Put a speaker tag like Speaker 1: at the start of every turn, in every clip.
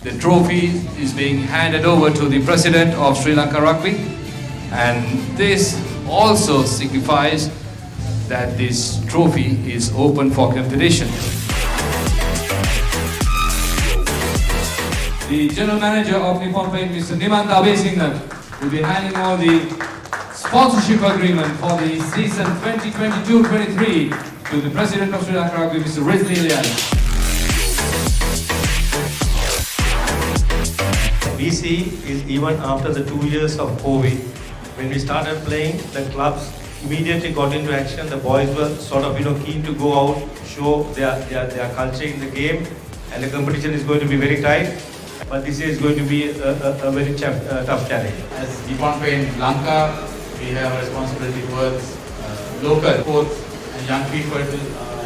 Speaker 1: the trophy is being handed over to the President of Sri Lanka Rugby, and this also signifies that this trophy is open for competition. The General Manager of Nippon, Mr. Nippon will be handing over the sponsorship agreement for the season 2022-23 to the President of Sri Lanka Rugby, Mr. Risley Elias.
Speaker 2: We see is even after the 2 years of COVID, when we started playing, the clubs immediately got into action. The boys were sort of keen to go out, show their culture in the game, and the competition is going to be very tight. But this year is going to be a very tough challenge.
Speaker 3: As Nippon in Lanka, we have a responsibility towards local sports and young people to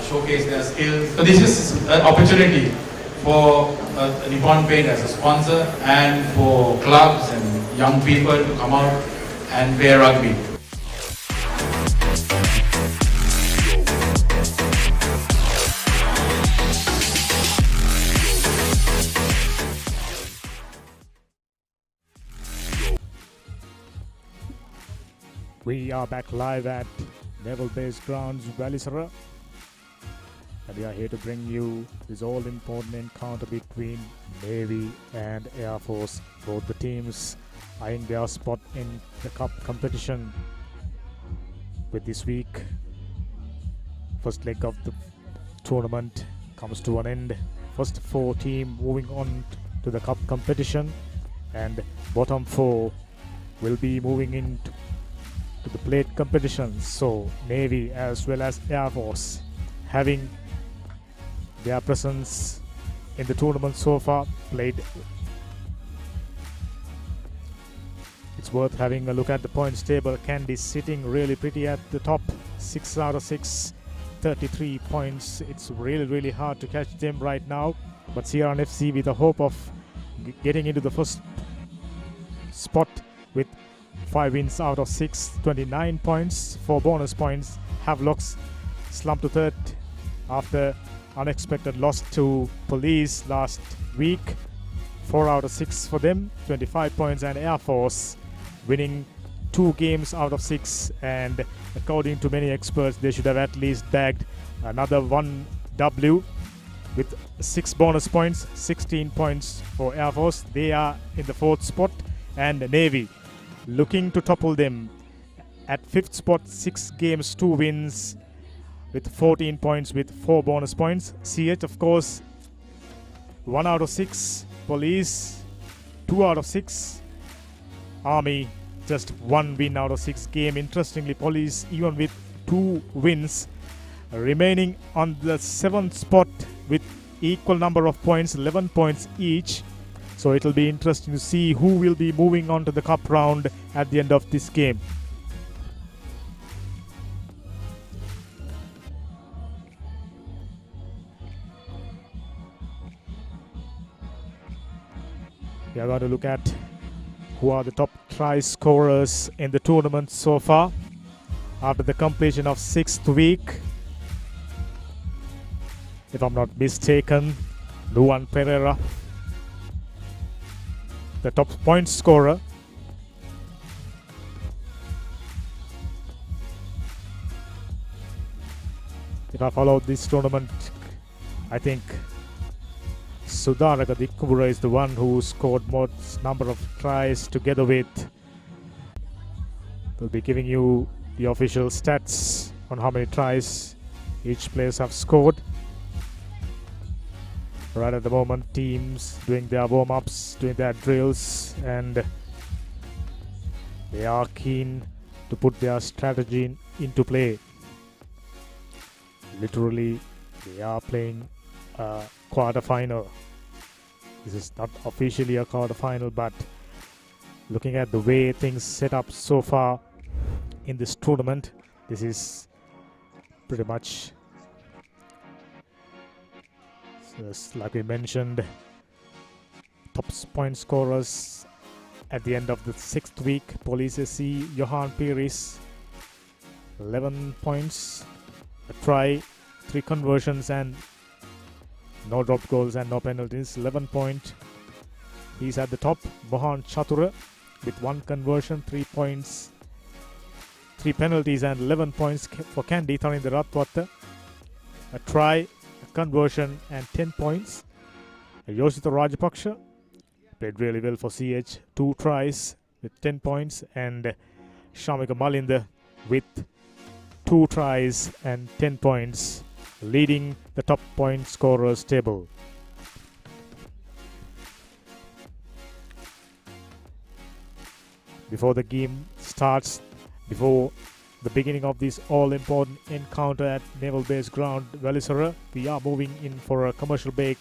Speaker 3: showcase their skills. So this is an opportunity for Nippon Paint as a sponsor and for clubs and young people to come out and play rugby.
Speaker 4: We are back live at Naval Base Grounds, Valisara, and we are here to bring you this all-important encounter between Navy and Air Force. Both the teams eyeing their spot in the Cup competition. With this week, first leg of the tournament comes to an end. First 4 teams moving on to the Cup competition, and bottom 4 will be moving into the plate competitions. So Navy as well as Air Force having their presence in the tournament so far played. It's worth having a look at the points table. Candy sitting really pretty at the top, 6 out of 6, 33 points. It's really hard to catch them right now, but CRN FC with the hope of getting into the first spot with 5 wins out of 6, 29 points, 4 bonus points. Havelocks slumped to third after unexpected loss to Police last week, 4 out of 6 for them, 25 points. And Air Force winning 2 games out of 6, and according to many experts they should have at least bagged another 1 W with 6 bonus points, 16 points for Air Force. They are in the 4th spot, and Navy looking to topple them at 5th spot, 6 games, 2 wins with 14 points with 4 bonus points. CH, of course, 1 out of 6. Police, 2 out of 6. Army, just 1 win out of 6 game. Interestingly, Police, even with 2 wins, remaining on the 7th spot with equal number of points, 11 points each. So it will be interesting to see who will be moving on to the cup round at the end of this game. We are going to look at who are the top try scorers in the tournament so far after the completion of 6th week. If I'm not mistaken, Luan Pereira, the top point scorer. If I follow this tournament, I think Sudaraka Dikkubura is the one who scored most number of tries together with. We'll be giving you the official stats on how many tries each players have scored. Right at the moment, teams doing their warm-ups, doing their drills, and they are keen to put their strategy into play. Literally, they are playing a quarter-final. This is not officially a quarter-final, but looking at the way things set up so far in this tournament, this is pretty much, just like we mentioned, top point scorers at the end of the 6th week. Police SC, Johan Piris, 11 points, a try, 3 conversions, and no drop goals and no penalties. 11 point He's at the top. Mohan Chatura with 1 conversion, 3 points, 3 penalties and 11 points for Kandy Thaninda Ratwatta. A try, a conversion and 10 points. Yoshita Rajapaksha played really well for CH. 2 tries with 10 points, and Shamika Malinda with 2 tries and 10 points, leading the top point scorers table. Before the game starts, before the beginning of this all-important encounter at Naval Base Ground, Valisara, we are moving in for a commercial break.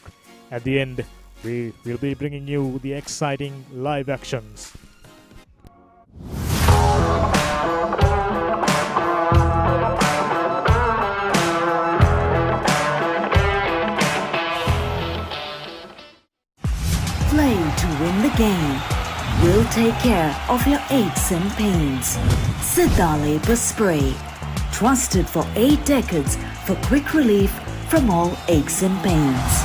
Speaker 4: At the end, we will be bringing you the exciting live actions.
Speaker 5: Play to win the game. We'll take care of your aches and pains. Siddha Labor Spray. Trusted for 8 decades for quick relief from all aches and pains.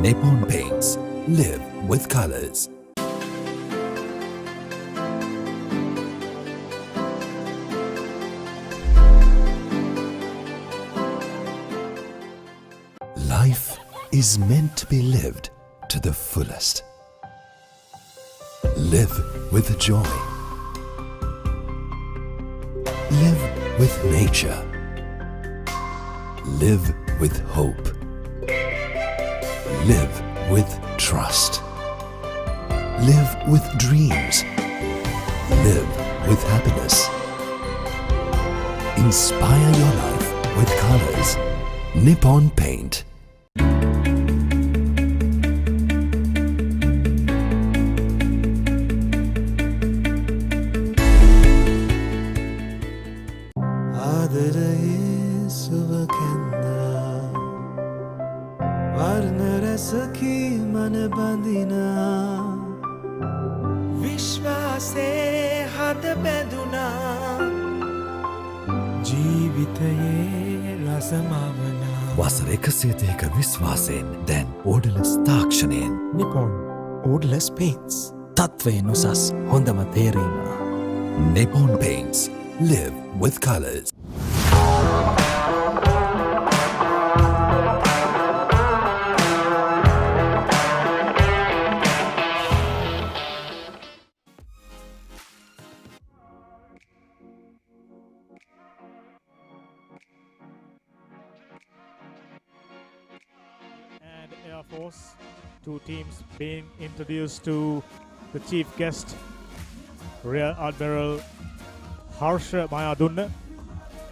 Speaker 6: Nippon Paints. Live with colors. Life is meant to be lived to the fullest. Live with joy. Live with nature. Live with hope. Live with trust. Live with dreams. Live with happiness. Inspire your life with colors. Nippon Paint. වසර 130ක විශ්වාසයෙන් දැන් ඕඩලස් තාක්ෂණයෙන්
Speaker 7: Nippon Odorless Paints. තත්වයෙන් උසස් හොඳම තේරීම.
Speaker 6: Nippon Paints. Live with colors.
Speaker 4: Air Force, 2 teams being introduced to the chief guest, Rear Admiral Harsha Mayadunna,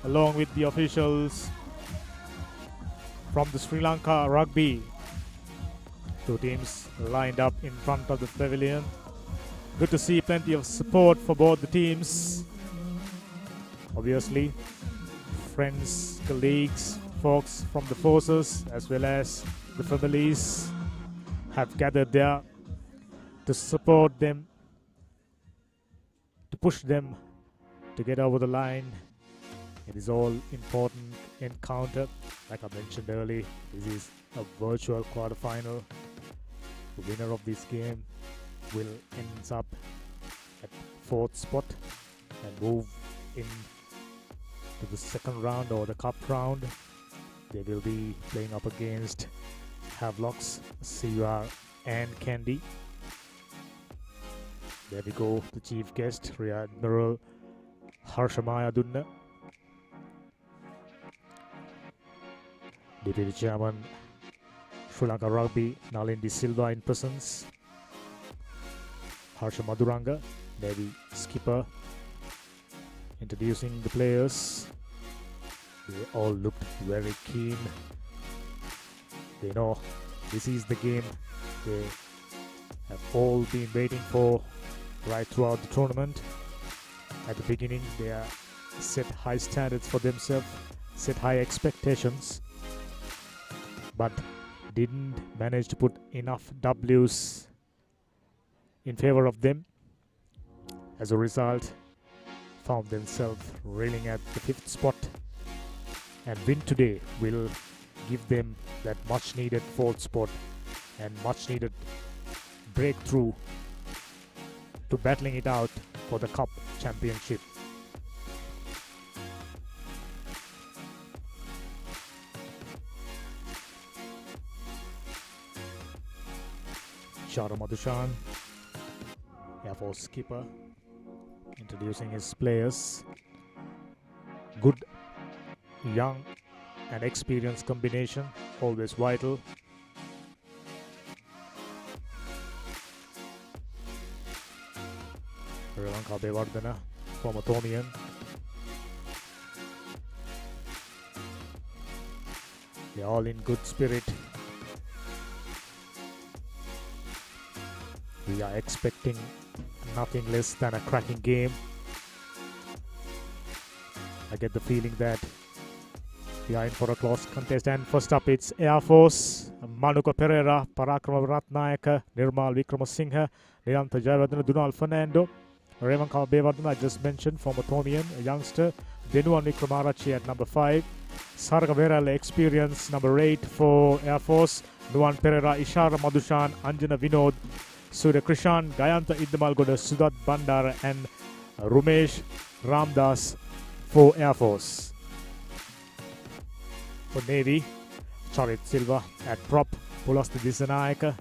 Speaker 4: along with the officials from the Sri Lanka Rugby. 2 teams lined up in front of the pavilion. Good to see plenty of support for both the teams. Obviously, friends, colleagues, folks from the forces as well as the families have gathered there to support them, to push them to get over the line. It is all important encounter. Like I mentioned earlier, this is a virtual quarterfinal. The winner of this game will end up at 4th spot and move in to the second round or the cup round. They will be playing up against Havelocks, CUR and Candy. There we go, the chief guest, Rear Admiral Harshamaya Dunna. Deputy Chairman Sri Lanka Rugby Nalin De Silva in presence. Harsha Maduranga, Navy skipper, introducing the players. They all looked very keen. They know this is the game they have all been waiting for right throughout the tournament. At the beginning, they set high standards for themselves, set high expectations, but didn't manage to put enough W's in favor of them. As a result, found themselves reeling at the 5th spot, and win today will give them that much needed 4th spot and much needed breakthrough to battling it out for the cup championship. Shara Madhushan, Air Force skipper, introducing his players. Good, young and experienced combination, always vital. Lanka Bevardhana, former Thomian. They're all in good spirit. We are expecting nothing less than a cracking game. I get the feeling that we are in for a close contest. And first up, it's Air Force. Manuka Pereira, Parakrama Ratnayaka, Nirmal Vikramasinghe, Niranta Jayawardena, Dunal Fernando, Revanka Bevardhana, I just mentioned, former Thomian, a youngster. Denuan Vikramarachi at number 5. Sarga Veral, experience, number 8 for Air Force. Nuan Pereira, Ishara Madhushan, Anjana Vinod, Surya Krishan, Gayanta Iddamalgoda, Sudat Bandara, and Rumesh Ramdas for Air Force. For Navy, Charit Silva at prop, Pulasta Disanayaka,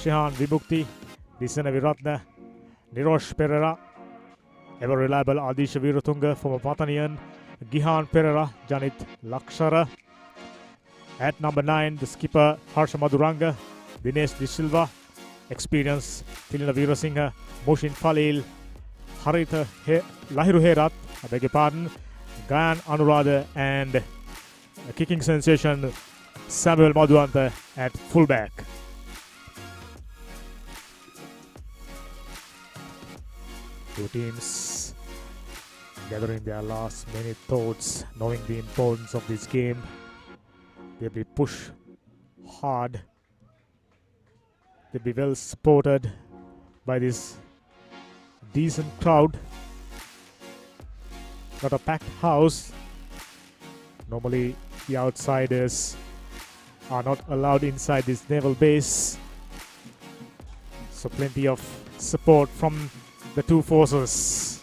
Speaker 4: Shihan Vibukti, Disana Viratna, Nirosh Pereira, ever reliable Adisha Viratunga, former Patanian, Gihan Pereira, Janit Lakshara. At number 9, the skipper Harsha Maduranga, Dinesh De Silva, experience Tilina Virasinghe, Moshin Falil, Harita Lahiru Herat, I beg your pardon, Gayan Anuradha, and a kicking sensation Samuel Madhuanta at fullback. Two teams gathering their last minute thoughts, knowing the importance of this game. They'll be pushed hard. They'll be well supported by this decent crowd. Got a packed house. Normally the outsiders are not allowed inside this naval base. So plenty of support from the two forces.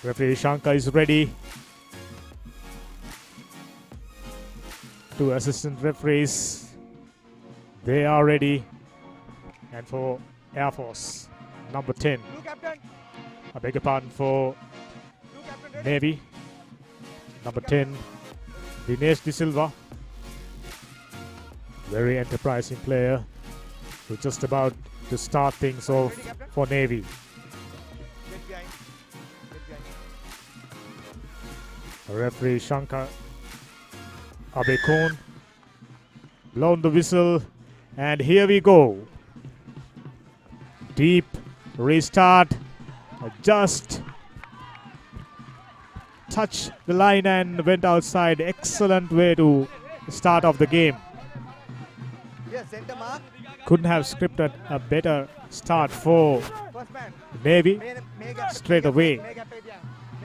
Speaker 4: Referee Shankar is ready. Two assistant referees, they are ready. And for Air Force, number 10. I beg your pardon, for Navy, number 10, Dinesh De Silva. Very enterprising player, who's just about to start things off for Navy. Referee Shankar Abekon blown the whistle, and here we go. Deep restart. Just touched the line and went outside. Excellent way to start off the game. Couldn't have scripted a better start for Navy. Straight away,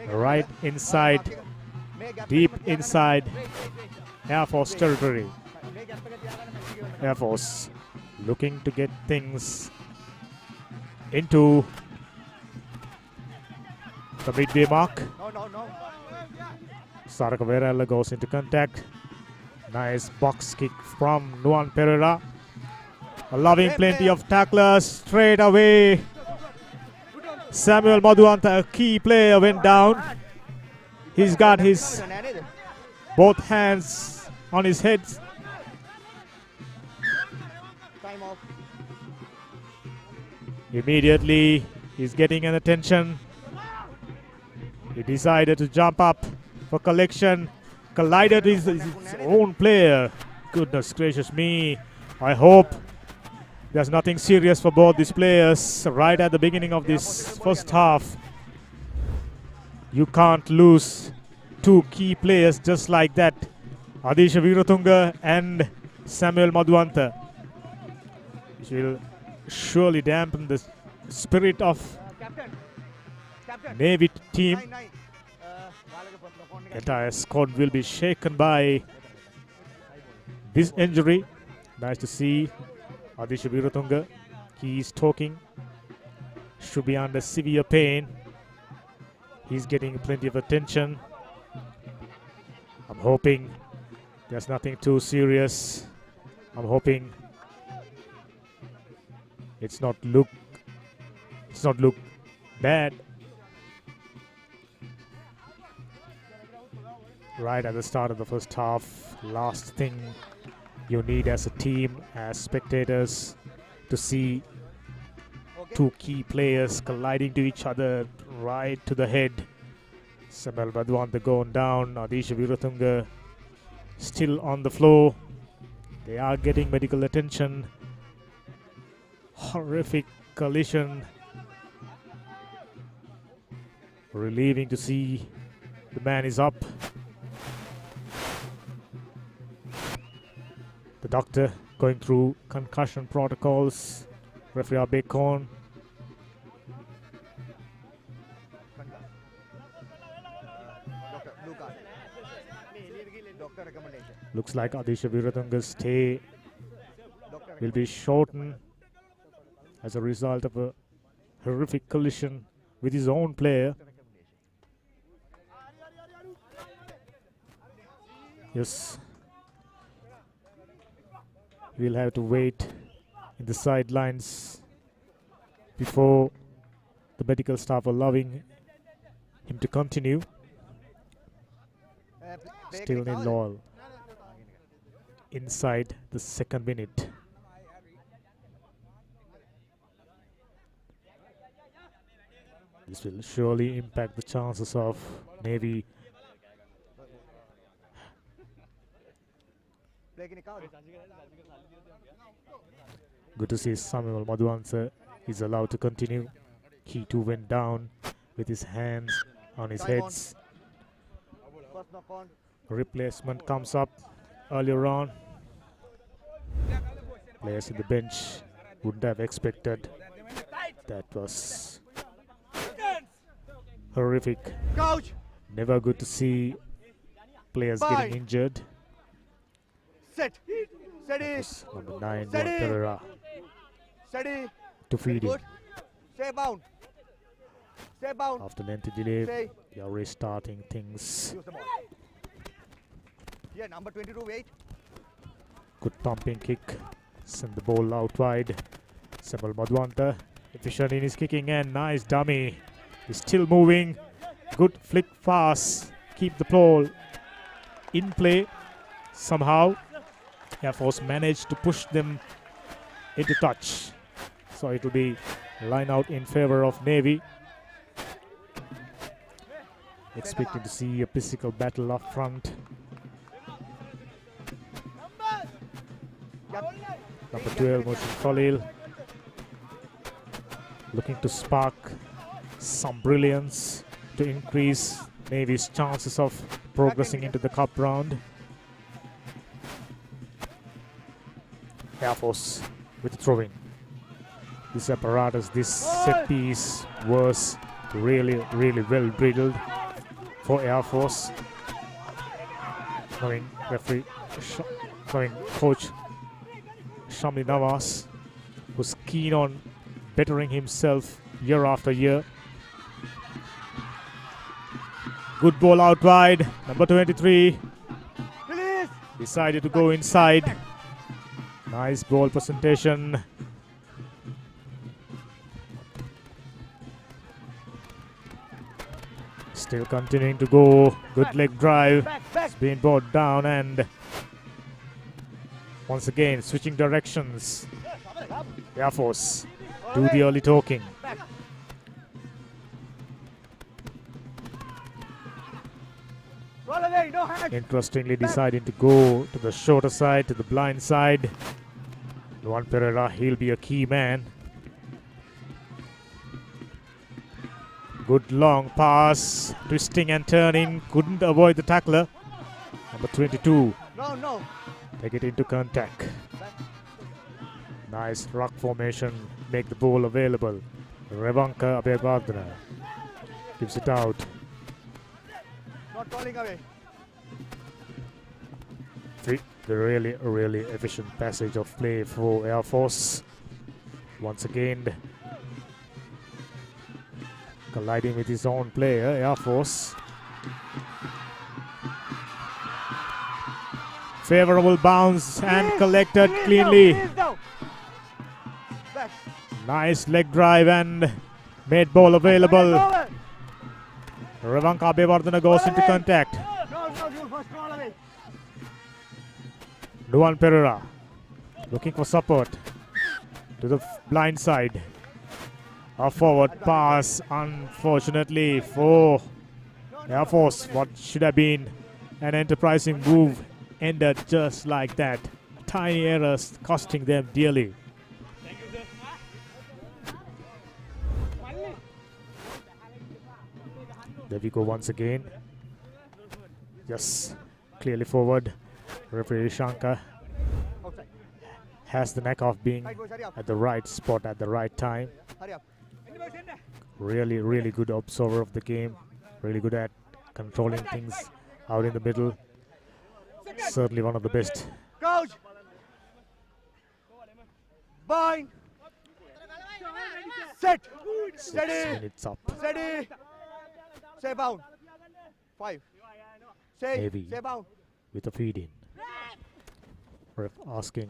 Speaker 4: right inside, deep inside Air Force territory. Air Force looking to get things into the midway mark. Saraka Verella goes into contact. Nice box kick from Nuan Pereira. Allowing plenty of tacklers straight away. Samuel Madhuanta, a key player, went down. He's got his both hands on his head. Immediately, he's getting an attention. He decided to jump up for collection. Collided with his own player. Goodness gracious me. I hope there's nothing serious for both these players right at the beginning of this first half. You can't lose two key players just like that. Adisha Veeratunga and Samuel Madhuanta. Which will surely dampen the spirit of Navy team. Entire squad will be shaken by this injury. Nice to see Adisha Veeratunga. He's talking. Should be under severe pain. He's getting plenty of attention. I'm hoping there's nothing too serious. I'm hoping it's not look bad. Right at the start of the first half, last thing you need as a team, as spectators, to see two key players colliding to each other right to the head. Samuel Madhuanta going down, Adisha Veeratunga still on the floor. They are getting medical attention. Horrific collision. Relieving to see the man is up. The doctor going through concussion protocols. Referee Bacon. Looks like Adisha Veeratunga's stay will be shortened as a result of a horrific collision with his own player. Yes. We'll have to wait in the sidelines before the medical staff allowing him to continue. Still nil all inside the second minute. This will surely impact the chances of Navy good to see Samuel Madhuanta is allowed to continue. He too went down with his hands on his heads. Replacement comes up earlier on. Players in the bench wouldn't have expected. That was horrific. Never good to see players getting injured.
Speaker 8: Set. Steady.
Speaker 4: Number 9, Juan Pereira,
Speaker 8: Steady.
Speaker 4: to feed him.
Speaker 8: Stay bound. Stay bound.
Speaker 4: After lengthy delay, they are restarting things.
Speaker 8: Use the ball. Yeah, number 22, wait.
Speaker 4: Good pumping kick. Send the ball out wide. Samuel Madhuanta, efficient in his kicking and nice dummy. He's still moving. Good flick pass. Keep the ball in play. Somehow, Air Force managed to push them into touch. So it will be line out in favor of Navy. Expecting to see a physical battle up front. Number 12, Moshin Khalil, looking to spark some brilliance to increase Navy's chances of progressing into the cup round. Air Force with the throw-in. This apparatus, this set piece was really well drilled for Air Force. Knowing coach Shamli Nawaz, who's keen on bettering himself year after year. Good ball out wide. Number 23 decided to go inside. Nice ball presentation. Still continuing to go. Good leg drive. It's been brought down and once again switching directions. Air Force do the early talking. Interestingly deciding to go to the shorter side, to the blind side. Luan Pereira, he'll be a key man. Good long pass, twisting and turning, couldn't avoid the tackler. Number 22.
Speaker 8: No.
Speaker 4: Take it into contact. Nice ruck formation, make the ball available. Revanka Abhegardana gives it out.
Speaker 8: Not calling away.
Speaker 4: The really efficient passage of play for Air Force. Once again, colliding with his own player, Air Force. Favorable bounce and collected cleanly. Nice leg drive and made ball available. Revanka Abhegardana goes into contact. Luan Pereira looking for support to the blind side. A forward pass, unfortunately for Air Force. What should have been an enterprising move ended just like that. Tiny errors costing them dearly. There we go once again. Yes, clearly forward. Referee Shankar has the knack of being at the right spot at the right time. Really good observer of the game. Really good at controlling things out in the middle. Certainly one of the best.
Speaker 8: Coach! Bind! Set!
Speaker 4: 6
Speaker 8: Steady!
Speaker 4: minutes up.
Speaker 8: Steady! Stay bound. 5. Stay.
Speaker 4: Heavy.
Speaker 8: Stay bound.
Speaker 4: With a feed in. Ref asking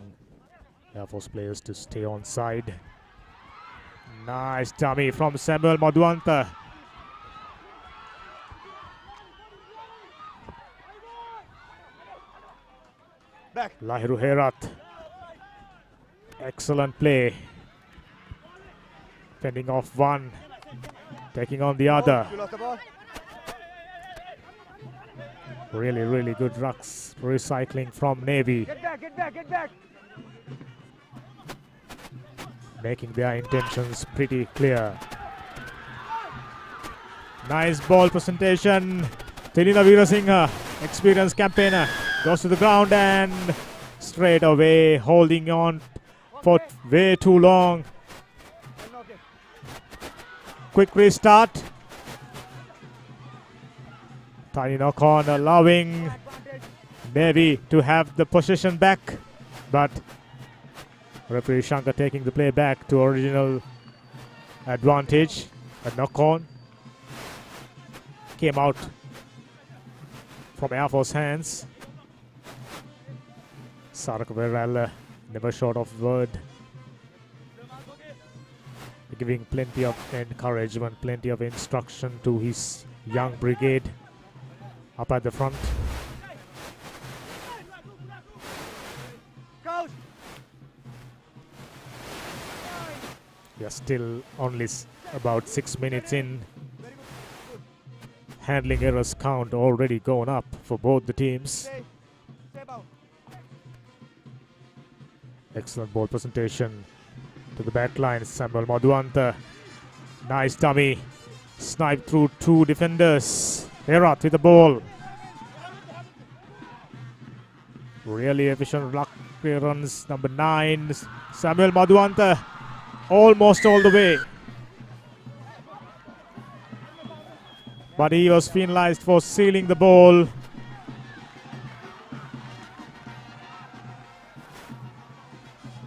Speaker 4: Air Force players to stay on side. Nice dummy from Samuel Madhuanta.
Speaker 8: Back.
Speaker 4: Lahiru Herat. Excellent play. Fending off one. Taking on the other.
Speaker 8: You lost the ball.
Speaker 4: Really good rucks. Recycling from Navy.
Speaker 8: Get back.
Speaker 4: Making their intentions pretty clear. Nice ball presentation. Tilina Veerasinghe, experienced campaigner, goes to the ground and straight away holding on for way too long. Quick restart. Tiny knock on, allowing Navy to have the possession back, but referee Shankar taking the play back to original advantage. A knock on came out from Air Force hands. Sarak Verrell never short of word, giving plenty of encouragement, plenty of instruction to his young brigade up at the front.
Speaker 8: Coach.
Speaker 4: We are still only about 6 minutes in. Handling errors count already gone up for both the teams.
Speaker 8: Stay bound.
Speaker 4: Excellent ball presentation to the back line. Samuel Madhuanta. Nice dummy Sniped through two defenders. Herat with the ball. Really efficient luck runs. Number 9, Samuel Madhuanta, almost all the way. But he was penalized for sealing the ball.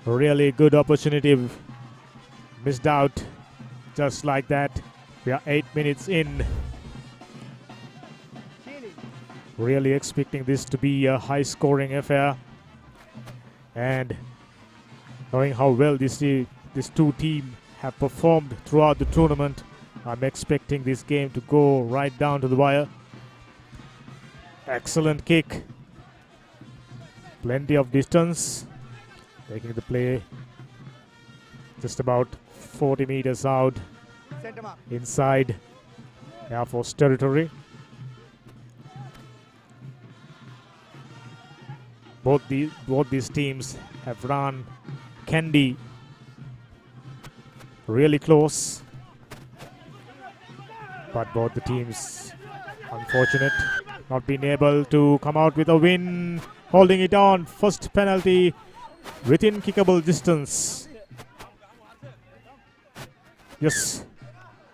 Speaker 4: Really good opportunity. Missed out just like that. We are 8 minutes in. Really expecting this to be a high scoring affair. And knowing how well these two teams have performed throughout the tournament, I'm expecting this game to go right down to the wire. Excellent kick. Plenty of distance. Taking the play just about 40 meters out inside Air Force territory. Both these teams have run Kandy really close, but both the teams unfortunate not being able to come out with a win. Holding it on, first penalty within kickable distance. Yes,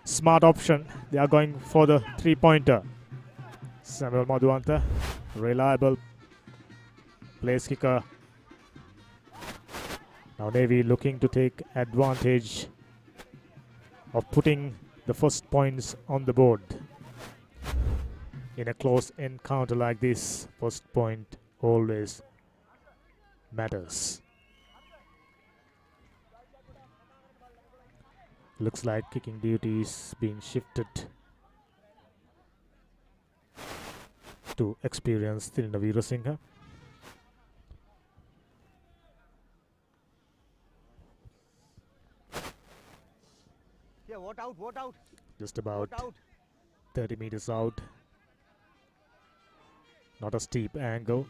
Speaker 4: smart option. They are going for the 3-pointer. Samuel Madhuanta, reliable place kicker. Now Navy looking to take advantage of putting the first points on the board. In a close encounter like this, first point always matters. Looks like kicking duty is being shifted to experienced Tilna Veerasinghe.
Speaker 8: Yeah, what out?
Speaker 4: Just about 30 meters out. Not a steep angle.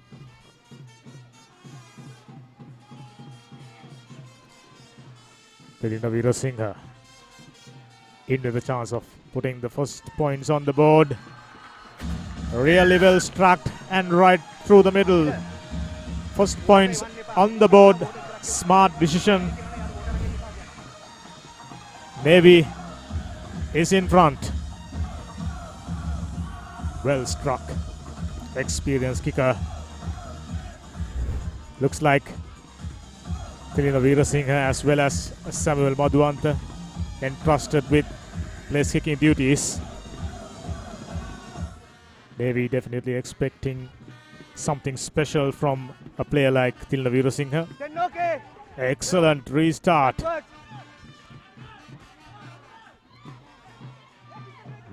Speaker 4: Tilna Veerasinghe into the chance of putting the first points on the board. Really well struck and right through the middle. First points on the board. Smart decision. Navy is in front. Well struck. Experienced kicker. Looks like Tilna Veerasinghe as well as Samuel Madhuanta entrusted with place kicking duties. Navy definitely expecting something special from a player like Tilna Veerasinghe. Excellent restart.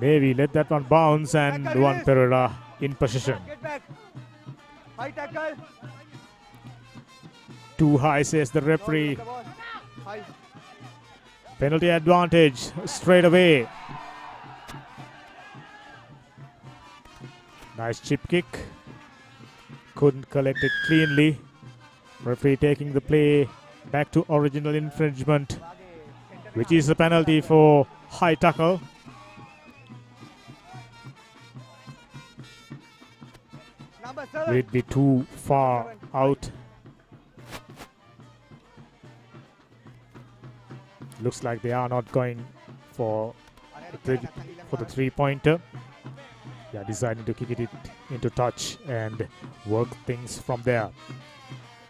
Speaker 4: Navy let that one bounce and Luan Pereira in position.
Speaker 8: High tackle.
Speaker 4: Too high, says the referee. Penalty advantage straight away. Nice chip kick. Couldn't collect it cleanly. Referee taking the play back to original infringement, which is a penalty for high tackle. Will it be too far out? Looks like they are not going for the 3-pointer. They are deciding to kick it into touch and work things from there.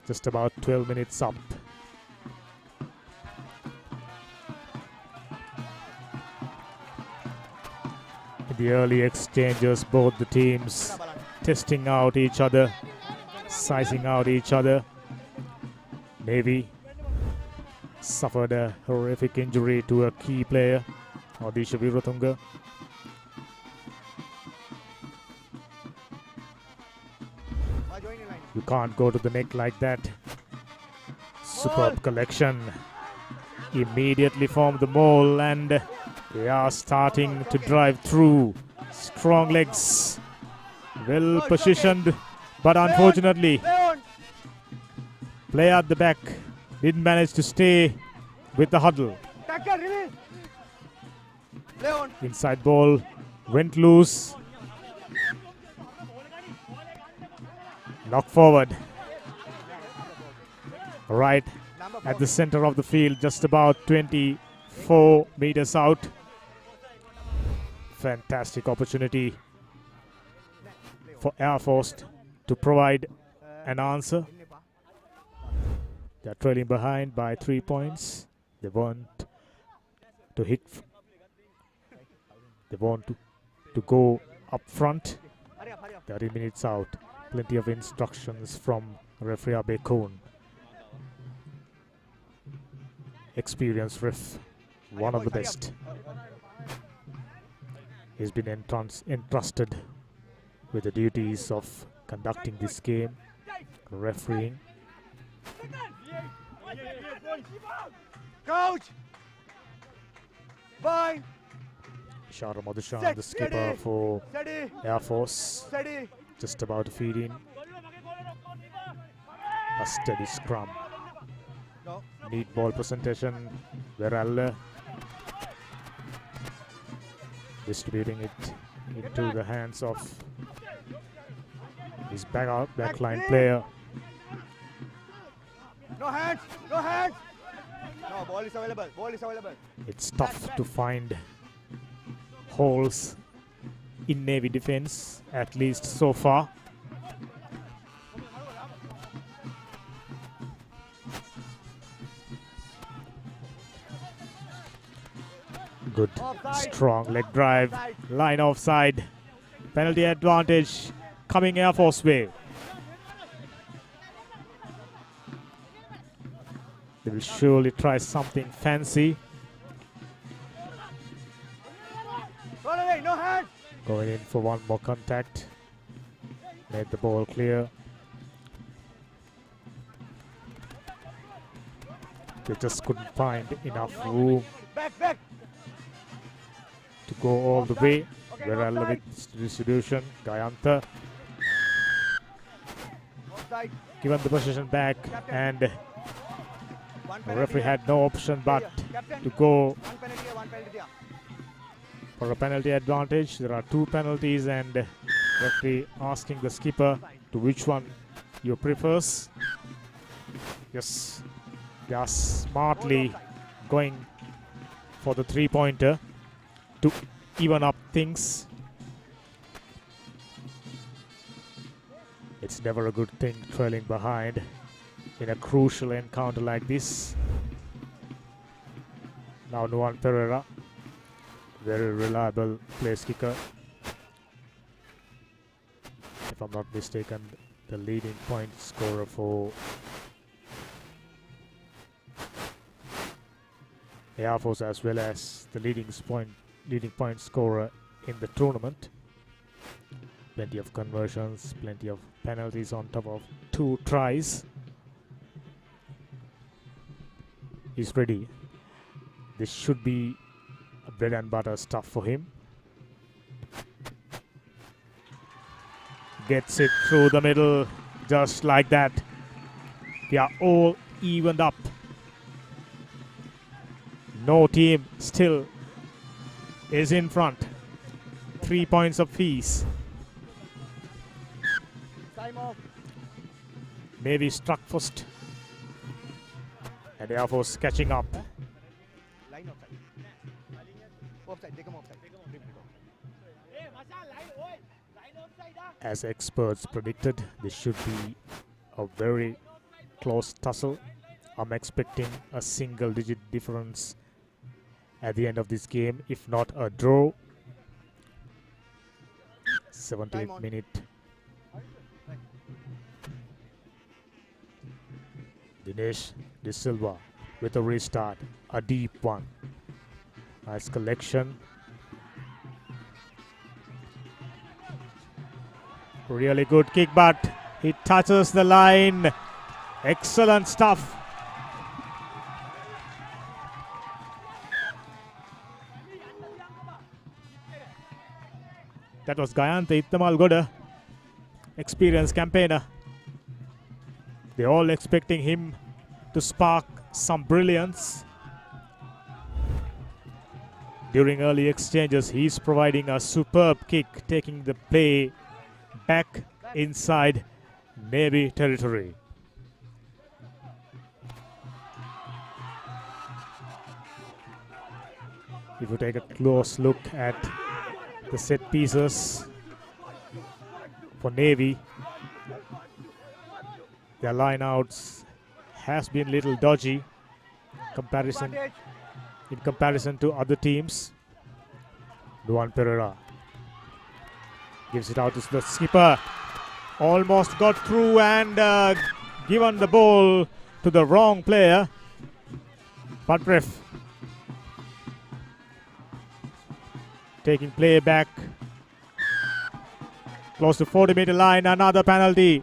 Speaker 4: Just about 12 minutes up. In the early exchanges, both the teams testing out each other, sizing out each other. Navy suffered a horrific injury to a key player, Adisha Veeratunga. You can't go to the neck like that. Superb collection. Immediately form the mole and they are starting to drive through. Strong legs. Well positioned, but unfortunately, player at the back didn't manage to stay with the huddle.
Speaker 8: Play on.
Speaker 4: Inside ball went loose. Knock forward. Right at the center of the field, just about 24 meters out. Fantastic opportunity for Air Force to provide an answer. They're trailing behind by 3 points. They want to hit. They want to go up front. 30 minutes out. Plenty of instructions from referee Abe Kuhn. Experienced ref, one of the best. He's been entrusted with the duties of conducting this game, refereeing.
Speaker 8: Coach! Fine!
Speaker 4: Shara Madhushan, the skipper for Air Force,
Speaker 8: Steady!
Speaker 4: just about to feed in. A steady scrum.
Speaker 8: No.
Speaker 4: Neat ball presentation. Veralle distributing it into the hands of his backline player.
Speaker 8: No hands! No hands! No, ball is available. Ball is available.
Speaker 4: It's tough to find holes in Navy defense, at least so far. Good, strong leg drive, line offside, penalty advantage coming Air Force way. They will surely try something fancy.
Speaker 8: Run away! No hands!
Speaker 4: Going in for one more contact. Made the ball clear. They just couldn't find enough room
Speaker 8: Back, back!
Speaker 4: to go all the way.
Speaker 8: Okay,
Speaker 4: Veralle
Speaker 8: offside.
Speaker 4: with distribution. Gayantha
Speaker 8: Offside.
Speaker 4: given the possession back, and
Speaker 8: One
Speaker 4: the
Speaker 8: penalty
Speaker 4: referee
Speaker 8: here.
Speaker 4: had no option but
Speaker 8: Captain.
Speaker 4: to go
Speaker 8: One penalty here, one penalty here.
Speaker 4: for a penalty advantage. There are 2 penalties, and referee asking the skipper to which one you prefers. Yes, they are smartly going for the 3-pointer to even up things. It's never a good thing trailing behind in a crucial encounter like this. Now Nuan Pereira, very reliable place kicker. If I'm not mistaken, the leading point scorer for Air Force, as well as the leading point scorer in the tournament. Plenty of conversions, plenty of penalties on top of 2 tries. He's ready. This should be a bread and butter stuff for him. Gets it through the middle, just like that. They are all evened up. No team still is in front. 3 points apiece.
Speaker 8: Time off.
Speaker 4: Navy struck first. And Air Force catching up.
Speaker 8: Line offside. Offside, take him offside.
Speaker 4: As experts predicted, this should be a very close tussle. I'm expecting a single-digit difference at the end of this game, if not a draw. 78th minute. Dinesh De Silva with a restart, a deep one. Nice collection. Really good kick, but he touches the line. Excellent stuff. That was Gayantha Ittamalgoda, experienced campaigner. They're all expecting him to spark some brilliance. During early exchanges, he's providing a superb kick, taking the play back inside Navy territory. If you take a close look at the set pieces for Navy, their lineouts has been little dodgy in comparison to other teams. Duan Pereira gives it out to the skipper. Almost got through and given the ball to the wrong player. But ref taking play back close to 40-meter line. Another penalty.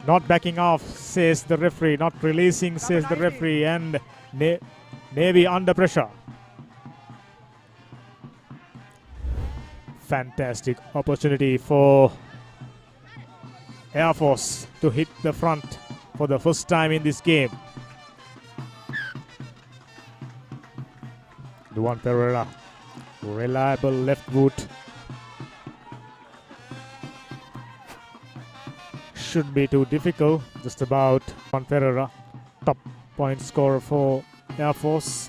Speaker 4: Not backing off, says the referee. Not releasing, says the referee. And Navy under pressure. Fantastic opportunity for Air Force to hit the front for the first time in this game. Duan Pereira, reliable left boot. Shouldn't be too difficult. Just about. Duan Pereira, top point scorer for Air Force.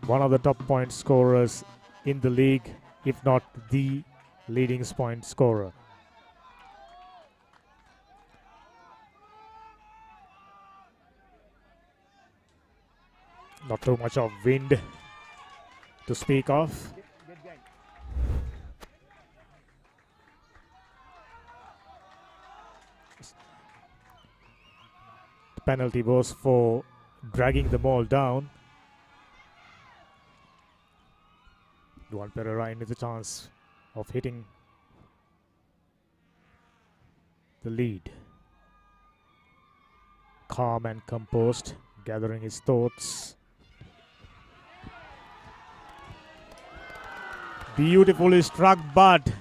Speaker 4: One of the top point scorers in the league, if not the leading point scorer. Not too much of wind to speak of. The penalty was for dragging the ball down. Duan Pereira with a chance of hitting the lead. Calm and composed, gathering his thoughts. Beautifully struck, but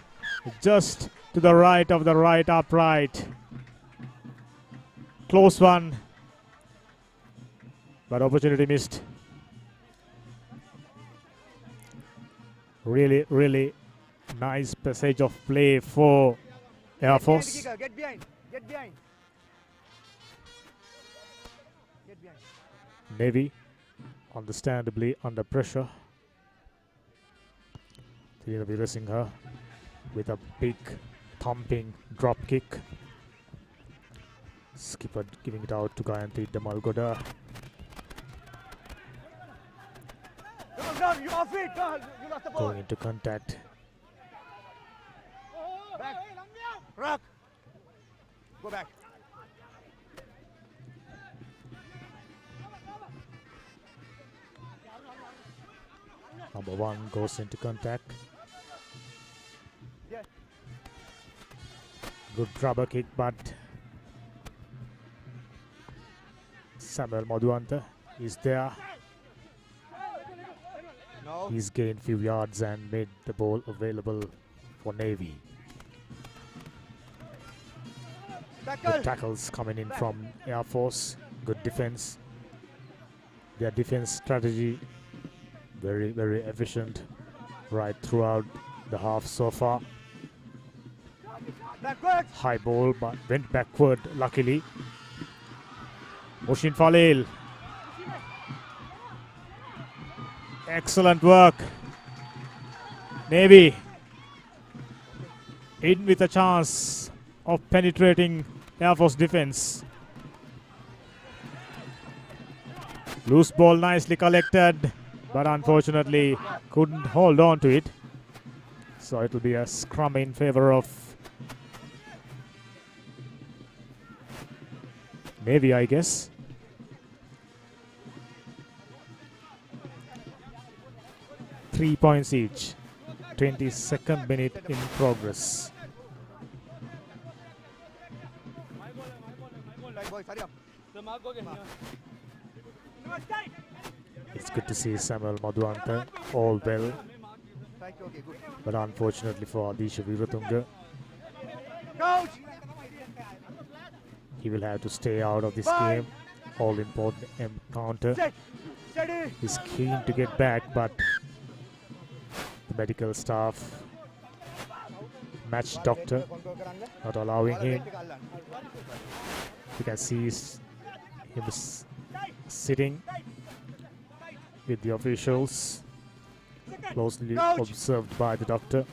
Speaker 4: just to the right of the right upright. Close one, but opportunity missed. Really, really nice passage of play for Air Force.
Speaker 8: Get behind. Get behind. Get behind.
Speaker 4: Navy, understandably under pressure. They're racing her with a big thumping drop kick. Skipper giving it out to Gayanthi Damalgoda.
Speaker 8: You off it. You lost the ball.
Speaker 4: Going into contact.
Speaker 8: Back. Rock. Go back.
Speaker 4: Number one goes into contact.
Speaker 8: Yeah.
Speaker 4: Good rubber kick, but Samuel Madhuanta is there.
Speaker 8: No.
Speaker 4: He's gained few yards and made the ball available for Navy.
Speaker 8: Tackle.
Speaker 4: Good tackles coming in from Air Force. Good defense. Their defense strategy very, very efficient right throughout the half so far.
Speaker 8: Backwards.
Speaker 4: High ball, but went backward, luckily. Mushin Falil. Excellent work. Navy in with a chance of penetrating Air Force defense. Loose ball nicely collected, but unfortunately couldn't hold on to it. So it will be a scrum in favor of Navy, I guess. Three points each. 22nd minute in progress. It's good to see Samuel Madhuanta all well, but unfortunately for Adisha Viratunga,
Speaker 8: Coach.
Speaker 4: he will have to stay out of this game. all important encounter.
Speaker 8: Set. Steady.
Speaker 4: He's keen to get back, but the medical staff, match doctor, not allowing him. You can see him sitting with the officials, closely observed by the doctor.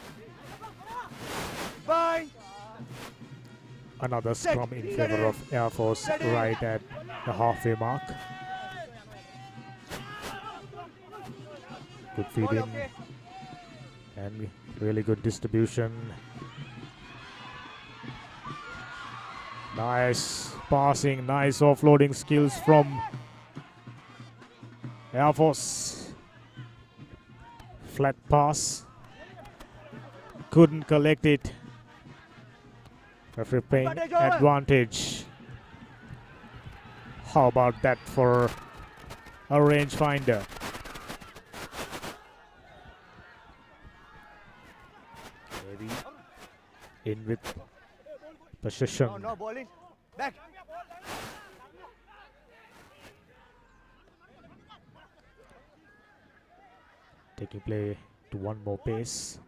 Speaker 8: Bind.
Speaker 4: Another scrum in favor of Air Force right at the halfway mark. Good feeding and really good distribution. Nice passing, nice offloading skills from Air Force. Flat pass. Couldn't collect it. Referee playing advantage. How about that for a rangefinder? Maybe in with possession.
Speaker 8: No ball in. Back.
Speaker 4: Taking play to one more pace.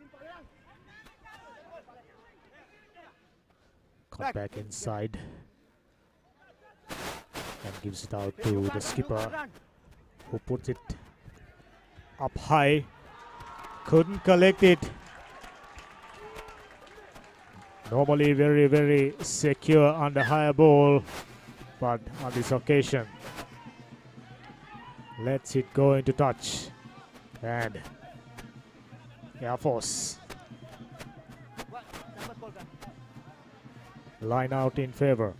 Speaker 4: Cut back inside. And gives it out to the skipper, who puts it up high. Couldn't collect it. Normally very, very secure on the higher ball, but on this occasion lets it go into touch. And Air Force line out in favor.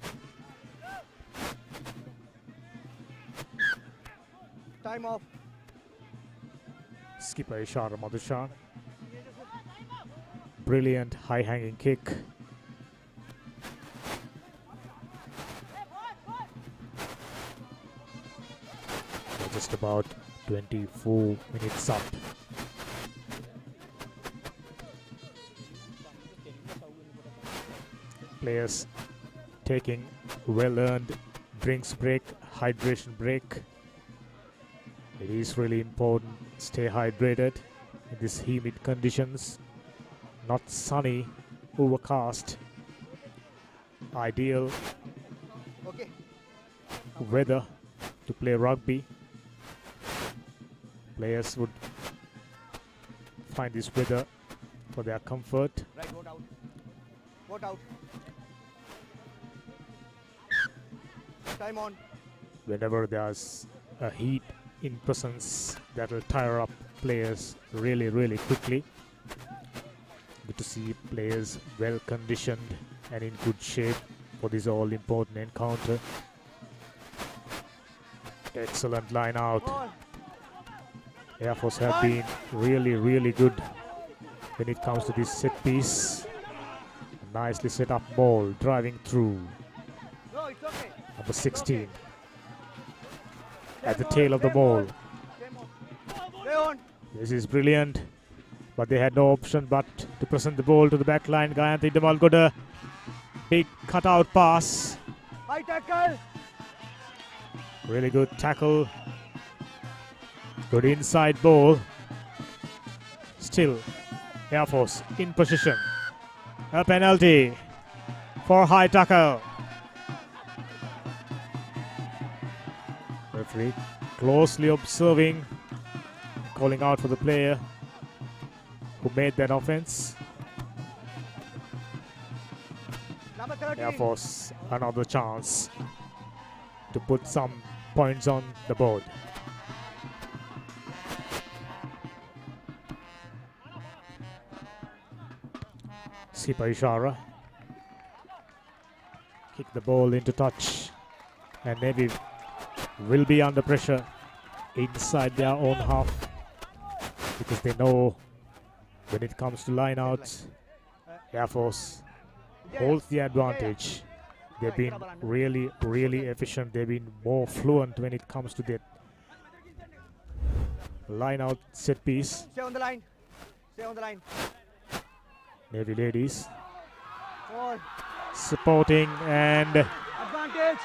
Speaker 8: Time off.
Speaker 4: Skipper Ishara Madhushan. Brilliant high hanging kick. We're just about 24 minutes up. Players taking well-earned drinks break, hydration break. It is really important to stay hydrated in these humid conditions. Not sunny, overcast. Ideal weather to play rugby. Players would find this weather for their comfort.
Speaker 8: Right, vote out. Vote out. Time on.
Speaker 4: Whenever there's a heat in presence, that will tire up players really, really quickly. Good to see players well conditioned and in good shape for this all important encounter. Excellent line out. Air Force have been really, really good when it comes to this set piece. Nicely set up ball, driving through.
Speaker 8: No, it's okay.
Speaker 4: Number 16 at the tail of the ball.
Speaker 8: Stay on.
Speaker 4: This is brilliant, but they had no option but to present the ball to the back line. Gayanthi Damal got a big cutout pass.
Speaker 8: High tackle.
Speaker 4: Really good tackle. Good inside ball. Still, Air Force in position. A penalty for high tackle. Referee closely observing, calling out for the player who made that offense.
Speaker 8: Number 13.
Speaker 4: Air Force another chance to put some points on the board. Skipper Ishara kick the ball into touch, and Navy will be under pressure inside their own half, because they know when it comes to lineouts, Air Force holds the advantage. They've been really, really efficient. They've been more fluent when it comes to that line-out set piece.
Speaker 8: Stay on the line. Stay on the line.
Speaker 4: Navy ladies
Speaker 8: Ball.
Speaker 4: supporting, and
Speaker 8: Advantage.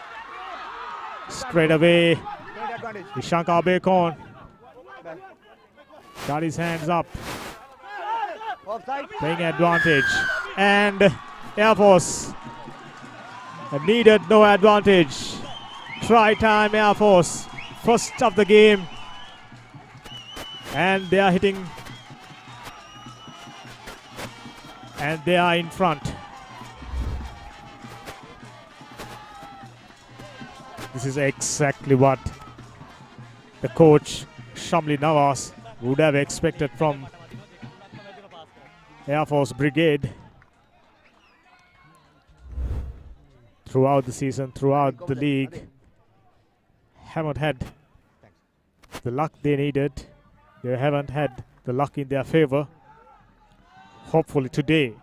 Speaker 4: Straight away,
Speaker 8: Point advantage.
Speaker 4: Ishankar Bacon
Speaker 8: Back.
Speaker 4: got his hands up,
Speaker 8: Offside.
Speaker 4: playing advantage. And Air Force needed no advantage. Try time Air Force, first of the game. And they are hitting. And they are in front. This is exactly what the coach Shamli Nawaz would have expected from Air Force Brigade throughout the season, throughout the league. Haven't had the luck they needed. They haven't had the luck in their favor. Hopefully today,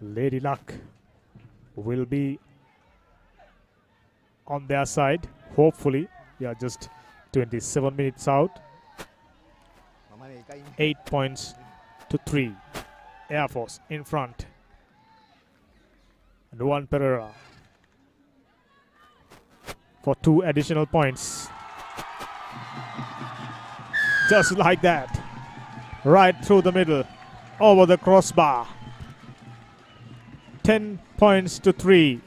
Speaker 4: Lady Luck will be on their side. Hopefully, we are just 27 minutes out. 8 points to 3. Air Force in front. And Juan Pereira for 2 additional points. Just like that. Right through the middle. Over the crossbar. 10 points to 3.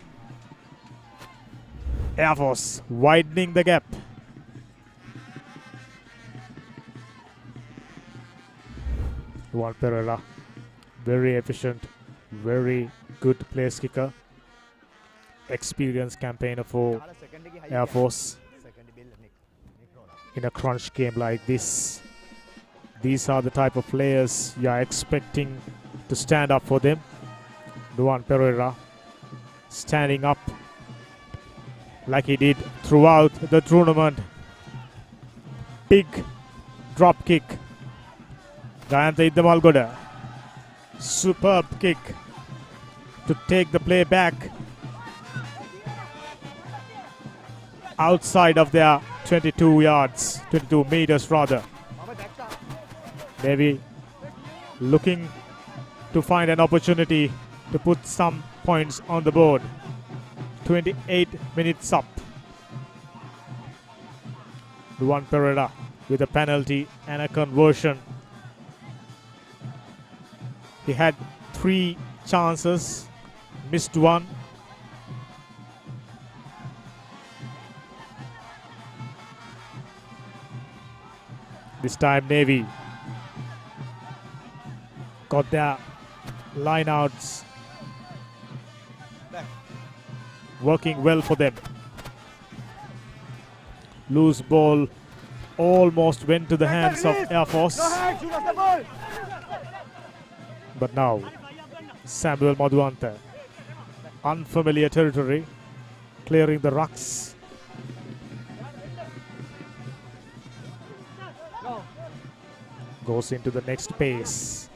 Speaker 4: Air Force widening the gap. Juan Pereira, very efficient, very good place kicker. Experienced campaigner for Air Force. In a crunch game like this, these are the type of players you are expecting to stand up for them. Juan Pereira standing up like he did throughout the tournament. Big drop kick. Gayantha Iddamalgoda. Superb kick to take the play back outside of their 22 yards, 22 meters rather. Maybe looking to find an opportunity to put some points on the board. 28 minutes up. Juan Pereira with a penalty and a conversion. He had 3 chances, missed 1. This time Navy got their lineouts working well for them. Loose ball almost went to the hands of Air Force. But now Samuel Madhuanta, unfamiliar territory, clearing the rucks. Goes into the next pace.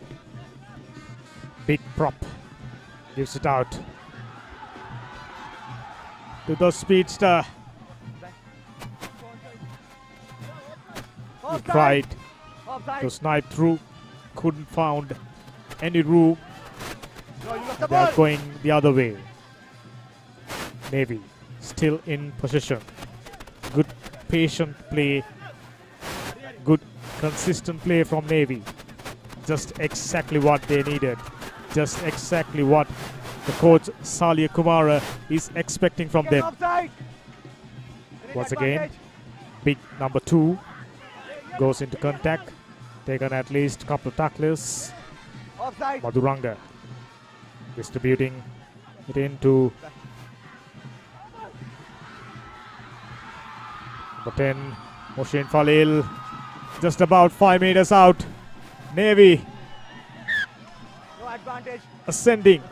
Speaker 4: Big prop gives it out to the speedster. He tried to snipe through, couldn't found any room. They are going the other way. Navy still in possession. Good patient play. Good consistent play from Navy. Just exactly what they needed. Just exactly what the coach Salia Kumara is expecting from them. Once again, big number 2 goes into contact. Taken at least a couple of tackles. Madhuranga distributing it into number 10, Moshin Falil. Just about 5 meters out. Navy ascending.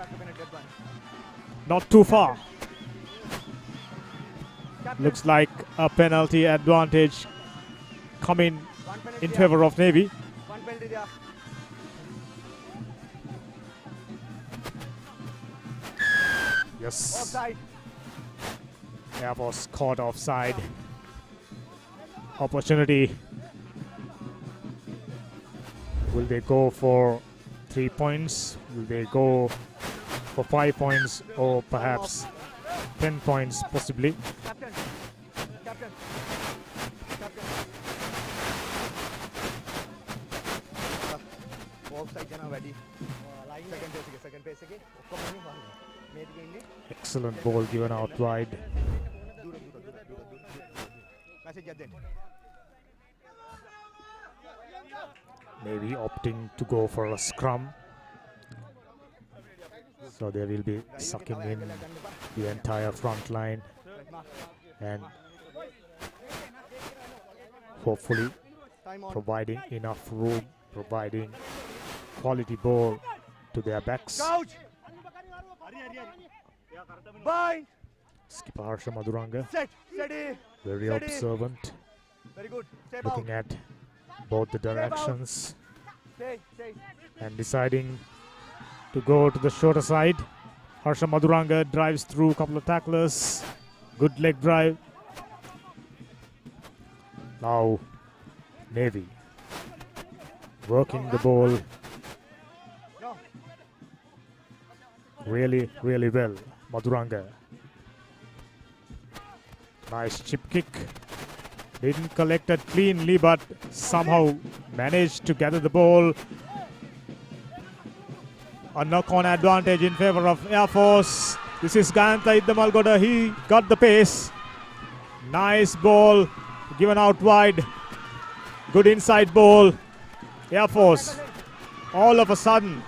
Speaker 4: Not too far. Looks like a penalty advantage coming in favor of Navy. Yes. Air Force caught offside. Opportunity. Will they go for 3 points? Will they go for 5 points? Or perhaps 10 points possibly.
Speaker 8: Captain. Captain. Captain. Offside jana වැඩි. Second pace එක. Second pace එකේ ඔක්කොම ඉන්නේ වහන්න. මේ ටික ඉන්නේ.
Speaker 4: Excellent ball given out wide.
Speaker 8: දුර. Message එකක් දෙන්න.
Speaker 4: Maybe opting to go for a scrum. So they will be sucking in the entire front line and hopefully providing enough room, providing quality ball to their backs.
Speaker 8: Coach. Bind.
Speaker 4: Skipper Harsha Maduranga,
Speaker 8: Set. Steady.
Speaker 4: very
Speaker 8: Steady.
Speaker 4: observant,
Speaker 8: Very good. Step
Speaker 4: looking
Speaker 8: out.
Speaker 4: at both the directions
Speaker 8: Stay.
Speaker 4: and deciding to go to the shorter side. Harsha Maduranga drives through a couple of tacklers. Good leg drive. Now Navy working the ball
Speaker 8: No.
Speaker 4: really well. Maduranga. Nice chip kick. Didn't collect it cleanly, but somehow managed to gather the ball. A knock-on advantage in favor of Air Force. This is Gayantha Iddamalgoda. He got the pace. Nice ball given out wide. Good inside ball. Air Force all of a sudden.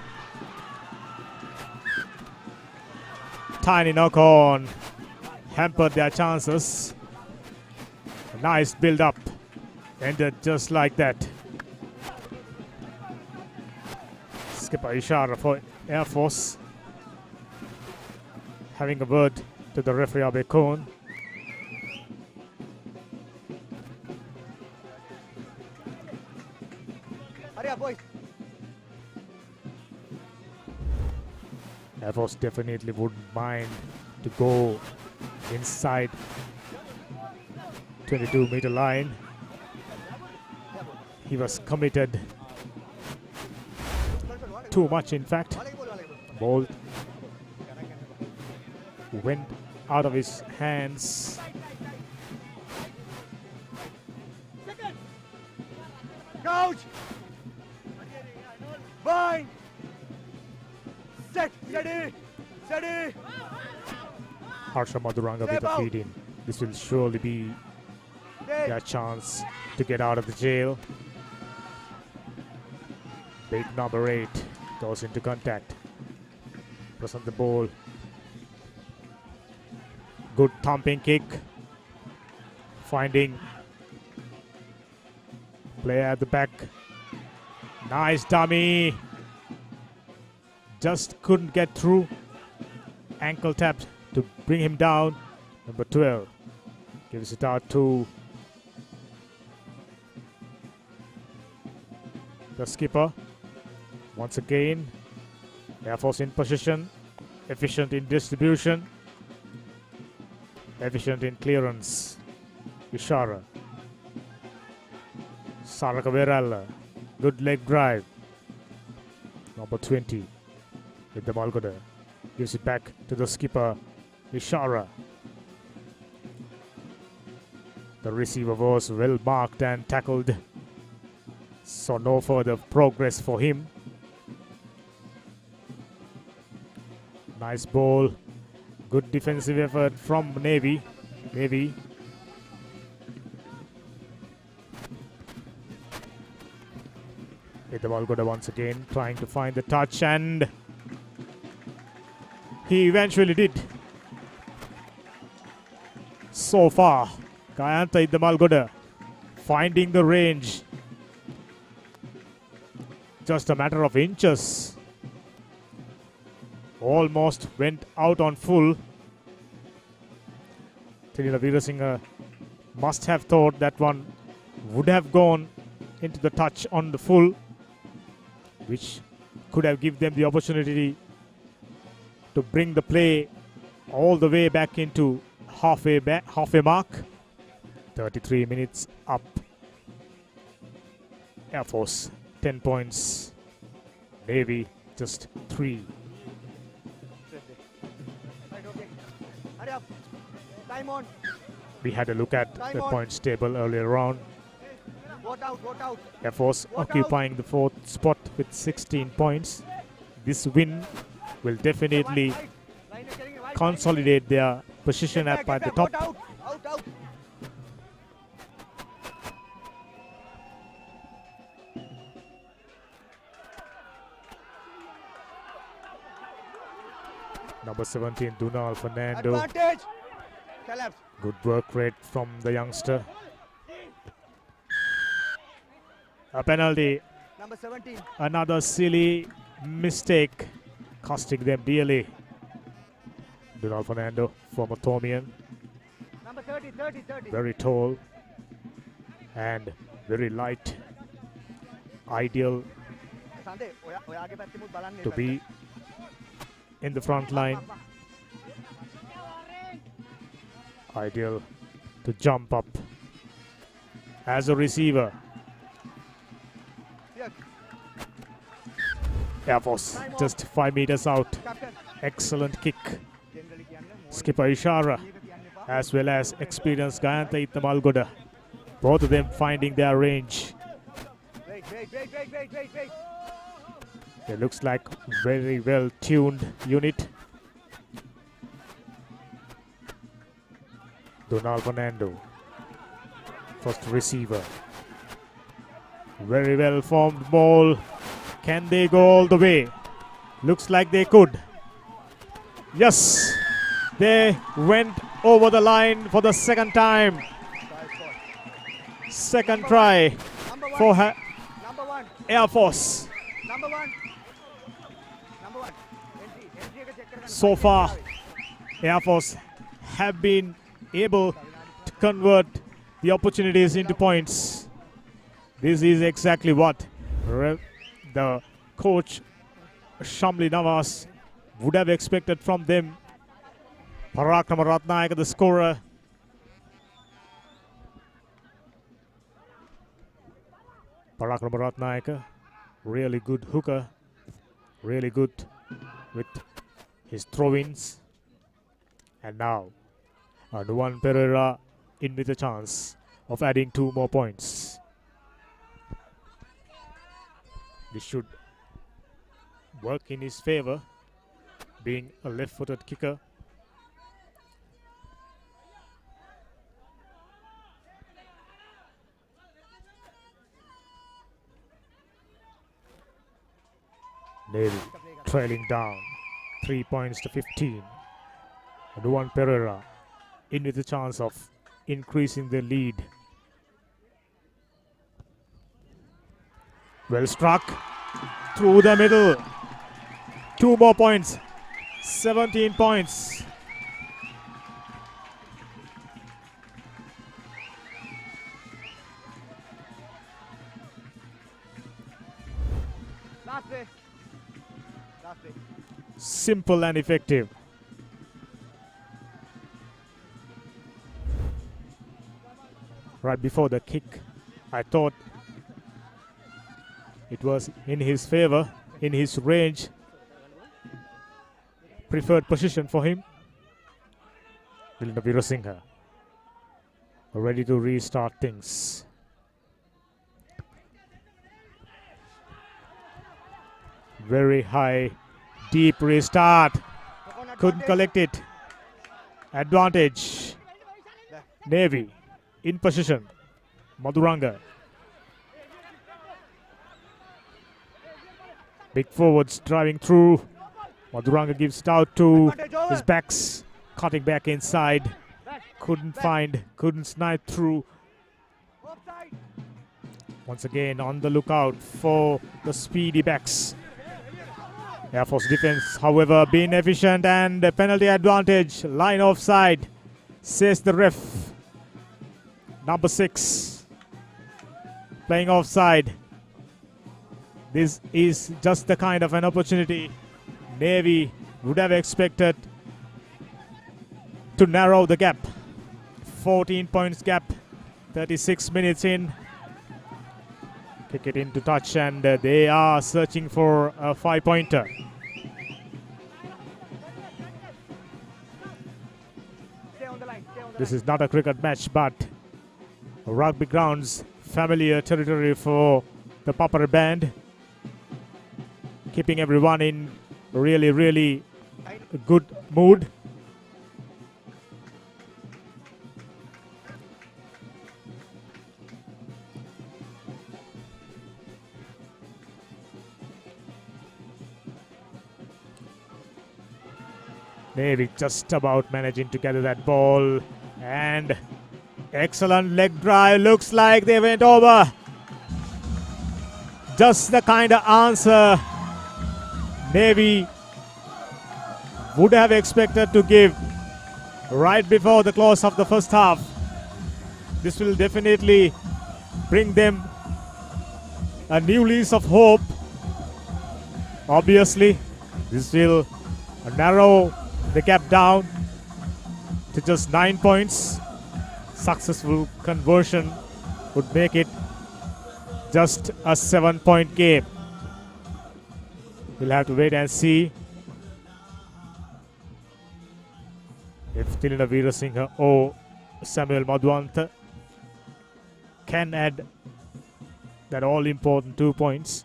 Speaker 4: Tiny knock-on hampered their chances. A nice build-up. Ended just like that. Skipper Ishara for Air Force. Having a word to the referee Abe Kohn.
Speaker 8: Hurry up, boys.
Speaker 4: Air Force definitely wouldn't mind to go inside 22-meter line. He was committed too much, in fact. Ball went out of his hands.
Speaker 8: Coach. Bind. Set. Steady.
Speaker 4: Harsha Maduranga with a feed in. This will surely be their chance to get out of the jail. Big number 8 goes into contact. Present the ball. Good thumping kick. Finding player at the back. Nice dummy. Just couldn't get through. Ankle tapped to bring him down. Number 12 gives it out to the skipper. Once again, Air Force in position, efficient in distribution, efficient in clearance. Ishara. Saraka Veralla. Good leg drive. Number 20 with the Malgoda. Gives it back to the skipper, Ishara. The receiver was well marked and tackled, so no further progress for him. Nice ball. Good defensive effort from Navy. With the Malgoda once again trying to find the touch, and he eventually did. So far, Gayantha Iddamalgoda finding the range. Just a matter of inches. Almost went out on full. Tilila Veerasinghe must have thought that one would have gone into the touch on the full, which could have given them the opportunity to bring the play all the way back into halfway mark. 33 minutes up. Air Force 10 points. Navy just 3.
Speaker 8: Right, okay. Hurry up. Time on.
Speaker 4: We had a look at the points table earlier on.
Speaker 8: Vote out, vote out.
Speaker 4: Air Force occupying the 4th spot with 16 points. This win will definitely consolidate their position at the top.
Speaker 8: Out, out, out.
Speaker 4: Number 17, Dunal Fernando.
Speaker 8: Advantage. Collapse.
Speaker 4: Good work rate from the youngster. A penalty.
Speaker 8: Number 17.
Speaker 4: Another silly mistake, costing them dearly. Dunal Fernando, former Thomian.
Speaker 8: Number 30, 30, 30.
Speaker 4: Very tall and very light. Ideal
Speaker 8: Sande, ඔයාගේ පැත්තෙමුත් බලන්න
Speaker 4: to be in the front line. Ideal to jump up as a receiver. Air Force just 5 meters out. Excellent kick. Skipper Ishara as well as experienced Gayantha Itnamalgoda. Both of them finding their range.
Speaker 8: Wait.
Speaker 4: It looks like very well tuned unit. Donald Fernando, first receiver. Very well formed ball. Can they go all the way? Looks like they could. Yes, they went over the line for the second time. Second try for Air Force.
Speaker 8: Number one.
Speaker 4: So far, Air Force have been able to convert the opportunities into points. This is exactly what the coach Shamli Nawaz would have expected from them. Parakrama Ratnayaka, the scorer. Parakrama Ratnayaka, really good hooker, really good with his throw-ins. And now, Nuwan Pereira in with a chance of adding 2 more points. This should work in his favor, being a left-footed kicker. Navy trailing down 3 points to 15. Nuwan Pereira in with a chance of increasing the lead. Well struck through the middle. 2 more points. 17 points.
Speaker 8: Last play.
Speaker 4: Simple and effective. Right before the kick, I thought it was in his favor, in his range. Preferred position for him. Vilna Virasinghe ready to restart things. Very high, deep restart. Couldn't collect it. Advantage. Navy in position. Maduranga. Big forwards driving through. Maduranga gives it out to his backs. Cutting back inside. Couldn't snipe through. Once again on the lookout for the speedy backs. Air Force defense, however, being efficient and a penalty advantage. Line offside, says the ref. Number 6 playing offside. This is just the kind of an opportunity Navy would have expected to narrow the gap. 14 points gap, 36 minutes in. Kick it into touch and they are searching for a 5-pointer.
Speaker 8: Stay on the line,
Speaker 4: This is not a cricket match, but rugby grounds, familiar territory for the Papara band, keeping everyone in really good mood. Navy just about managing to gather that ball, and excellent leg drive. Looks like they went over. Just the kind of answer Navy would have expected to give right before the close of the first half. This will definitely bring them a new lease of hope. Obviously, this will narrow the gap down to just 9 points. Successful conversion would make it just a 7-point game. We'll have to wait and see if Tilina Veerasinghe or Samuel Madhuwantha can add that all-important 2 points.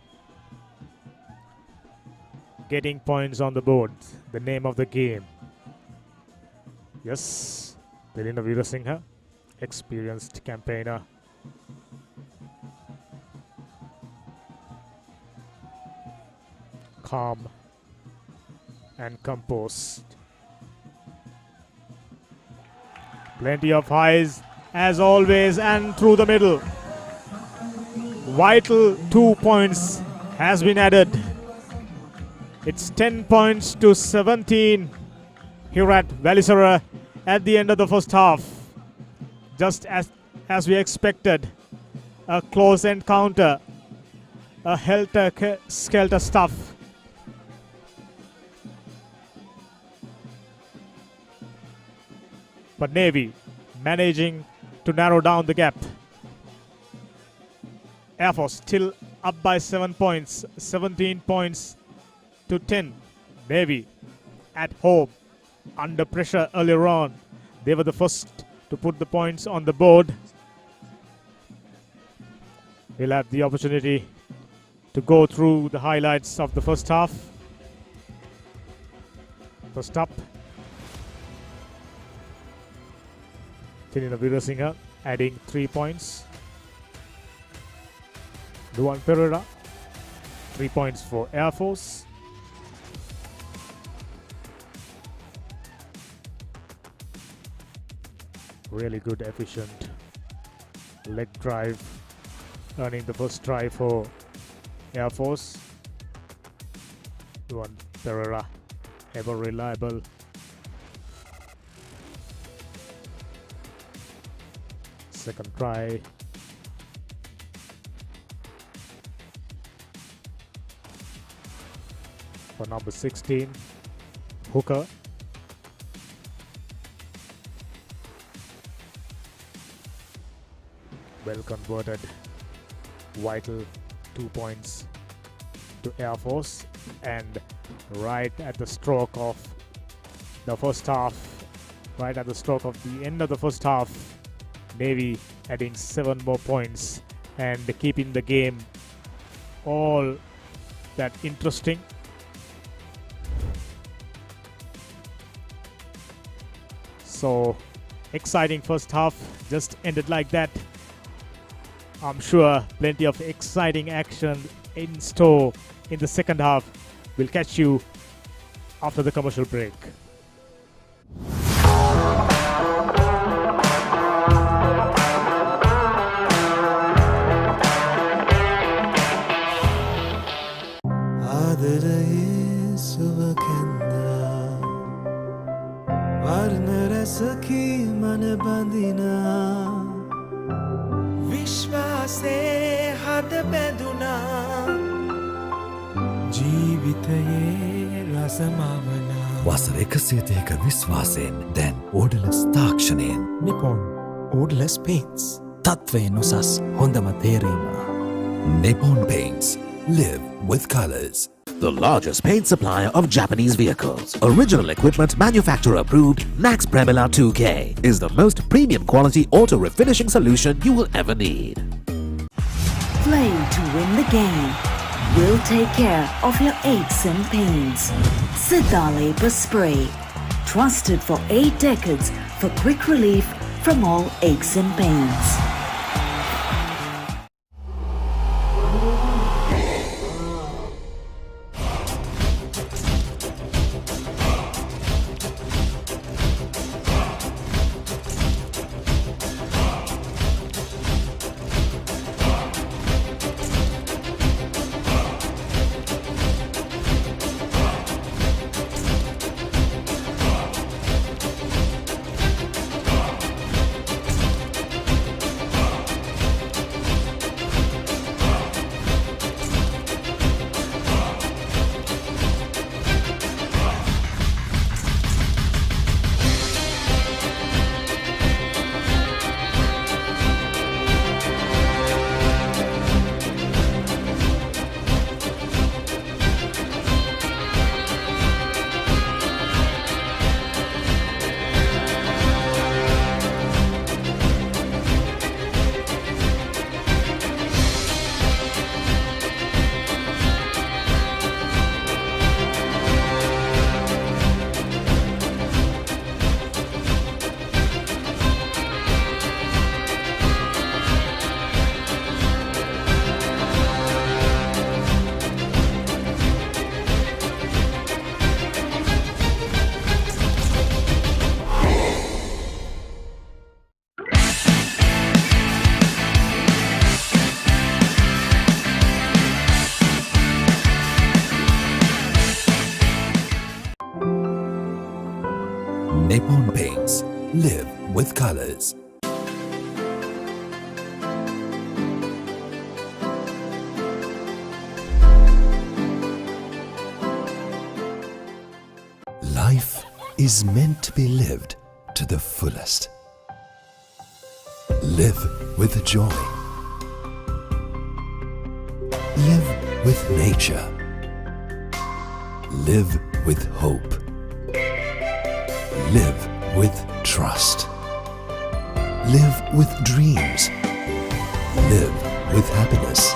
Speaker 4: Getting points on the board, the name of the game. Yes, Tilina Veerasinghe, experienced campaigner. Calm and composed. Plenty of highs as always, and through the middle. Vital 2 points has been added. It's 10 points to 17 here at Valisara at the end of the first half. Just as we expected, a close encounter, a helter-skelter stuff. But Navy managing to narrow down the gap. Air Force still up by 7 points, 17 points to 10. Navy at home, under pressure earlier on. They were the first to put the points on the board. We'll have the opportunity to go through the highlights of the first half. First up, Tilina Veerasinghe adding 3 points. Luan Pereira, 3 points for Air Force. Really good, efficient leg drive, earning the first try for Air Force. Luan Pereira, ever reliable. Second try. For number 16, Hooker. Well converted, vital 2 points to Air Force, and right at the stroke of the first half, right at the stroke of the end of the first half, Navy adding 7 more points and keeping the game all that interesting. So exciting first half just ended like that. I'm sure plenty of exciting action in store in the second half. We'll catch you after the commercial break.
Speaker 6: වසර 130ක විශ්වාසයෙන් දැන් ඕඩලස් තාක්ෂණයෙන්
Speaker 7: Nippon Odorless Paints. තත්වයෙන් උසස් හොඳම තේරීම.
Speaker 6: Nippon Paints. Live with colors.
Speaker 9: the largest paint supplier of Japanese vehicles. Original equipment manufacturer approved, Max Premila 2K is the most premium quality auto refinishing solution you will ever need.
Speaker 5: Play to win the game. We'll take care of your aches and pains. Sidale Spray. Trusted for 8 decades for quick relief from all aches and pains.
Speaker 6: Nippon Paints. Live with colors. Life is meant to be lived to the fullest. Live with joy. Live with nature. Live with hope. Live with trust. Live with dreams. Live with happiness.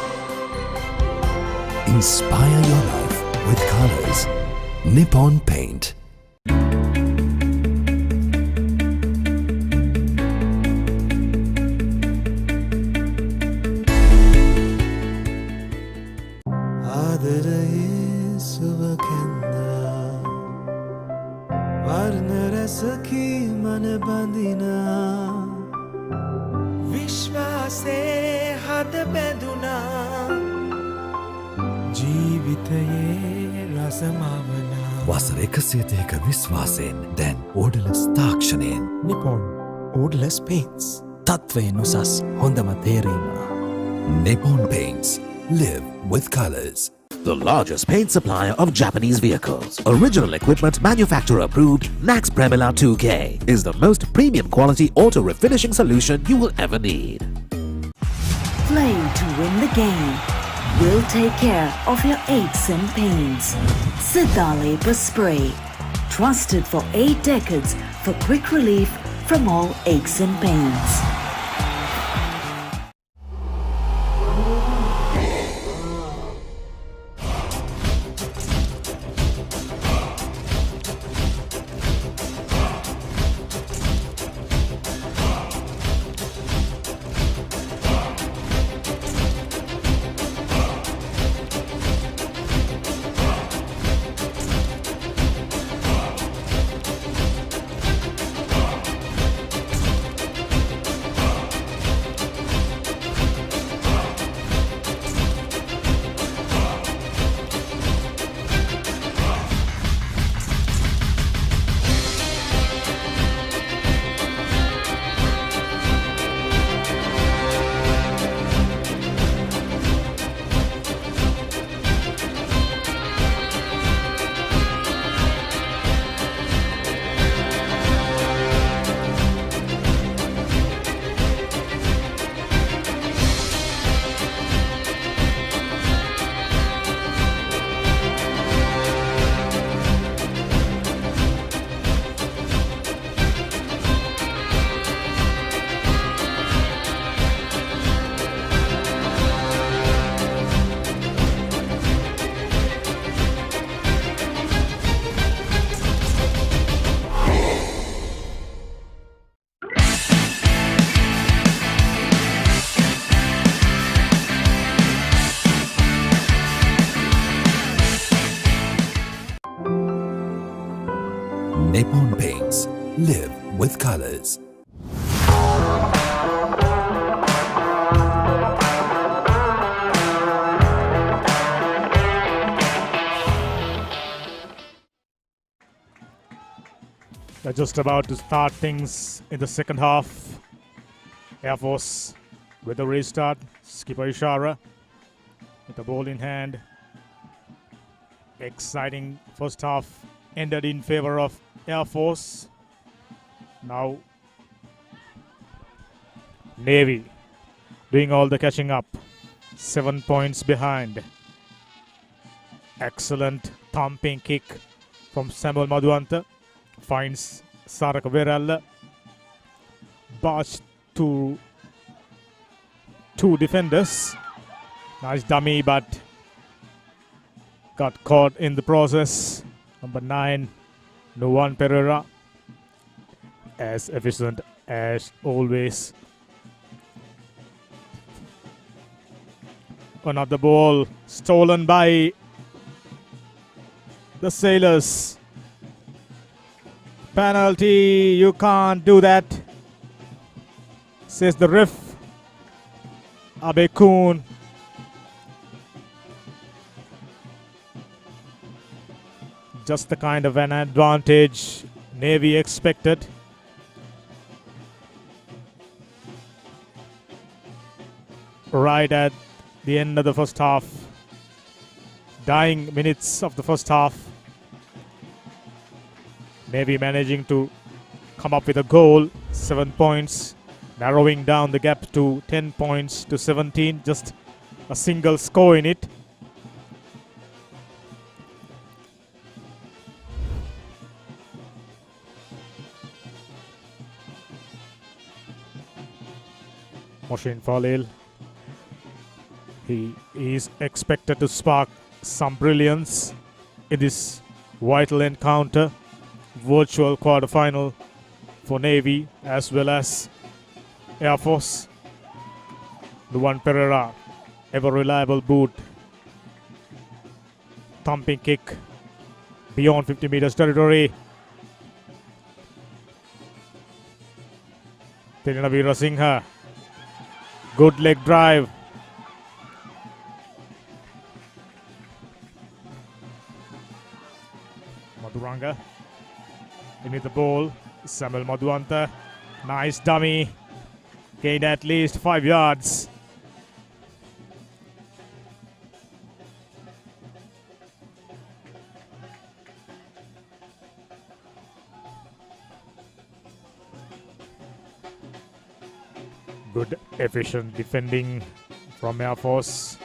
Speaker 6: Inspire your life with colors. Nippon Paint.
Speaker 7: වසර 102ක විශ්වාසයෙන් දැන් ඕඩලස් තාක්ෂණයෙන් Nippon Odorless Paints. තත්වයෙන් උසස් හොඳම තේරීම.
Speaker 6: Nippon Paints. Live with colors.
Speaker 9: The largest paint supplier of Japanese vehicles. Original equipment manufacturer approved, Max Premila 2K is the most premium quality auto refinishing solution you will ever need.
Speaker 5: Play to win the game. We'll take care of your aches and pains. Sidale Spray. Trusted for 8 decades for quick relief from all aches and pains.
Speaker 6: Live with colors.
Speaker 4: They're just about to start things in the second half. Air Force with the restart. Skipper Ishara with the ball in hand. Exciting first half ended in favor of Air Force. Now Navy doing all the catching up. 7 points behind. Excellent thumping kick from Samuel Madhuanta. Finds Saraka Veralla. Barge to two defenders. Nice dummy, but got caught in the process. Number 9, Nuwan Pereira. As efficient as always. Another ball stolen by the Sailors. Penalty, you can't do that, says the ref. Abe Kuhn. Just the kind of an advantage Navy expected. Right at the end of the first half. Dying minutes of the first half. Navy managing to come up with a goal. 7 points. Narrowing down the gap to 10 points to 17. Just a single score in it. Moshin Falil. He is expected to spark some brilliance in this vital encounter. Virtual quarterfinal for Navy as well as Air Force. Nuwan Pereira, ever reliable boot. Thumping kick beyond 50 meters territory. Tirinavira Singha. Good leg drive. Madhuranga. In with the ball. Samuel Madhuanta. Nice dummy. Gained at least 5 yards. Good efficient defending from Air Force.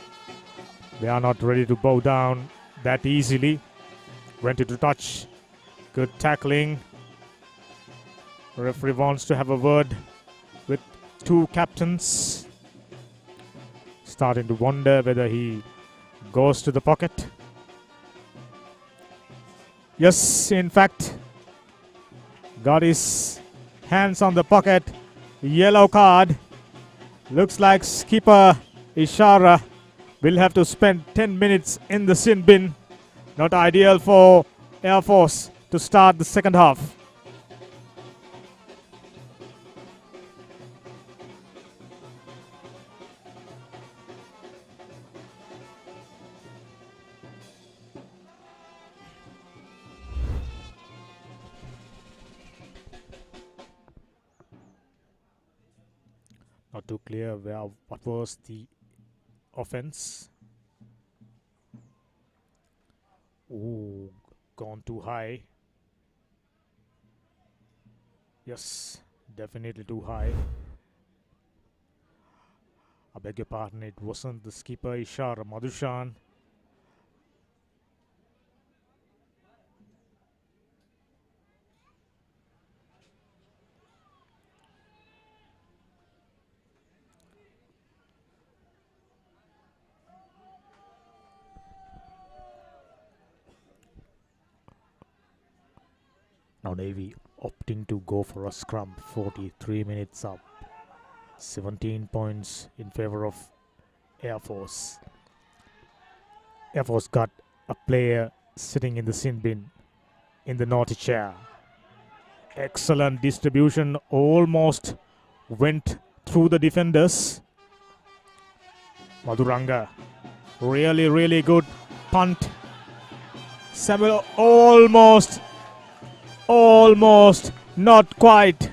Speaker 4: They are not ready to bow down that easily. Went into touch. Good tackling. Referee wants to have a word with two captains. Starting to wonder whether he goes to the pocket. Yes, in fact, got his hands on the pocket. Yellow card. Looks like skipper Ishara will have to spend 10 minutes in the sin bin. Not ideal for Air Force to start the second half. Not too clear what was the offense. Ooh, gone too high. Yes, definitely too high. I beg your pardon, it wasn't the skipper Ishara, Madhushan. Now Navy opting to go for a scrum. 43 minutes up. 17 points in favor of Air Force. Air Force got a player sitting in the sin bin in the naughty chair. Excellent distribution, almost went through the defenders. Maduranga, really good punt. Samuel almost, not quite.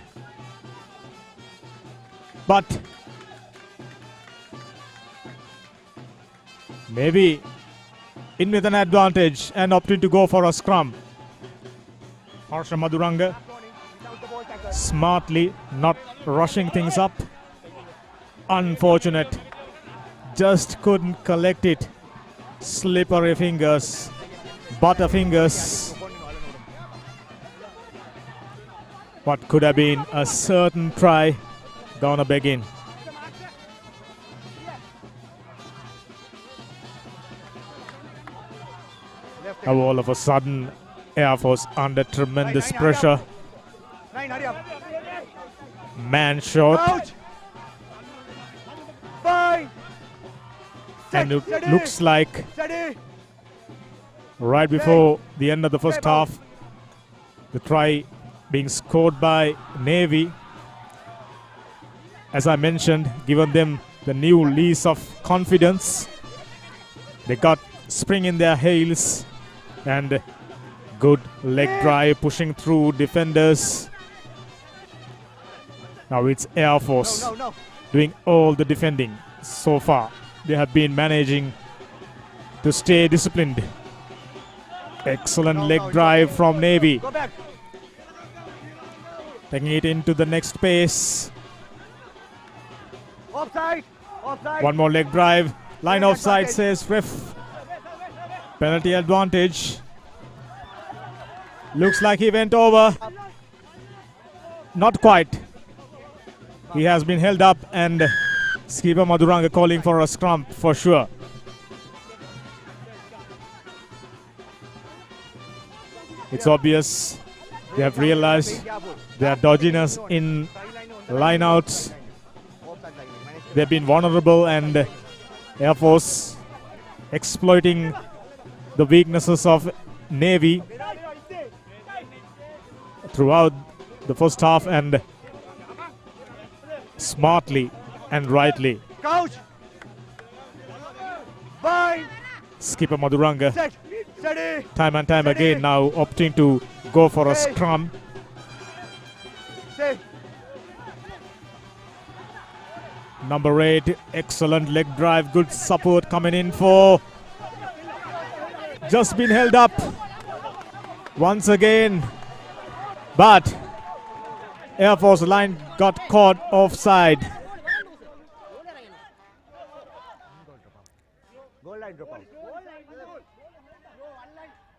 Speaker 4: But maybe in with an advantage and opting to go for a scrum. Harsha Maduranga smartly not rushing things up. Unfortunate. Just couldn't collect it. Slippery fingers. Butterfingers. What could have been a certain try gonna begin. Now all of a sudden Air Force under tremendous pressure. Man shot. And it looks like right before the end of the first half, the try being scored by Navy, as I mentioned, given them the new lease of confidence. They got spring in their heels and good leg drive pushing through defenders. Now it's Air Force doing all the defending so far. They have been managing to stay disciplined. Excellent leg drive from Navy. Taking it into the next pace.
Speaker 8: Offside.
Speaker 4: One more leg drive. Line offside, says ref. Penalty advantage. Looks like he went over. Not quite. He has been held up and skipper Maduranga calling for a scrum for sure. It's obvious they have realized their dodginess in lineouts. They've been vulnerable and Air Force exploiting the weaknesses of Navy throughout the first half and smartly and rightly.
Speaker 8: Coach. Fine.
Speaker 4: Skipper Maduranga
Speaker 8: Steady.
Speaker 4: time and time again now opting to go for a scrum. Number 8, excellent leg drive, good support coming in for. Just been held up once again, but Air Force line got caught offside.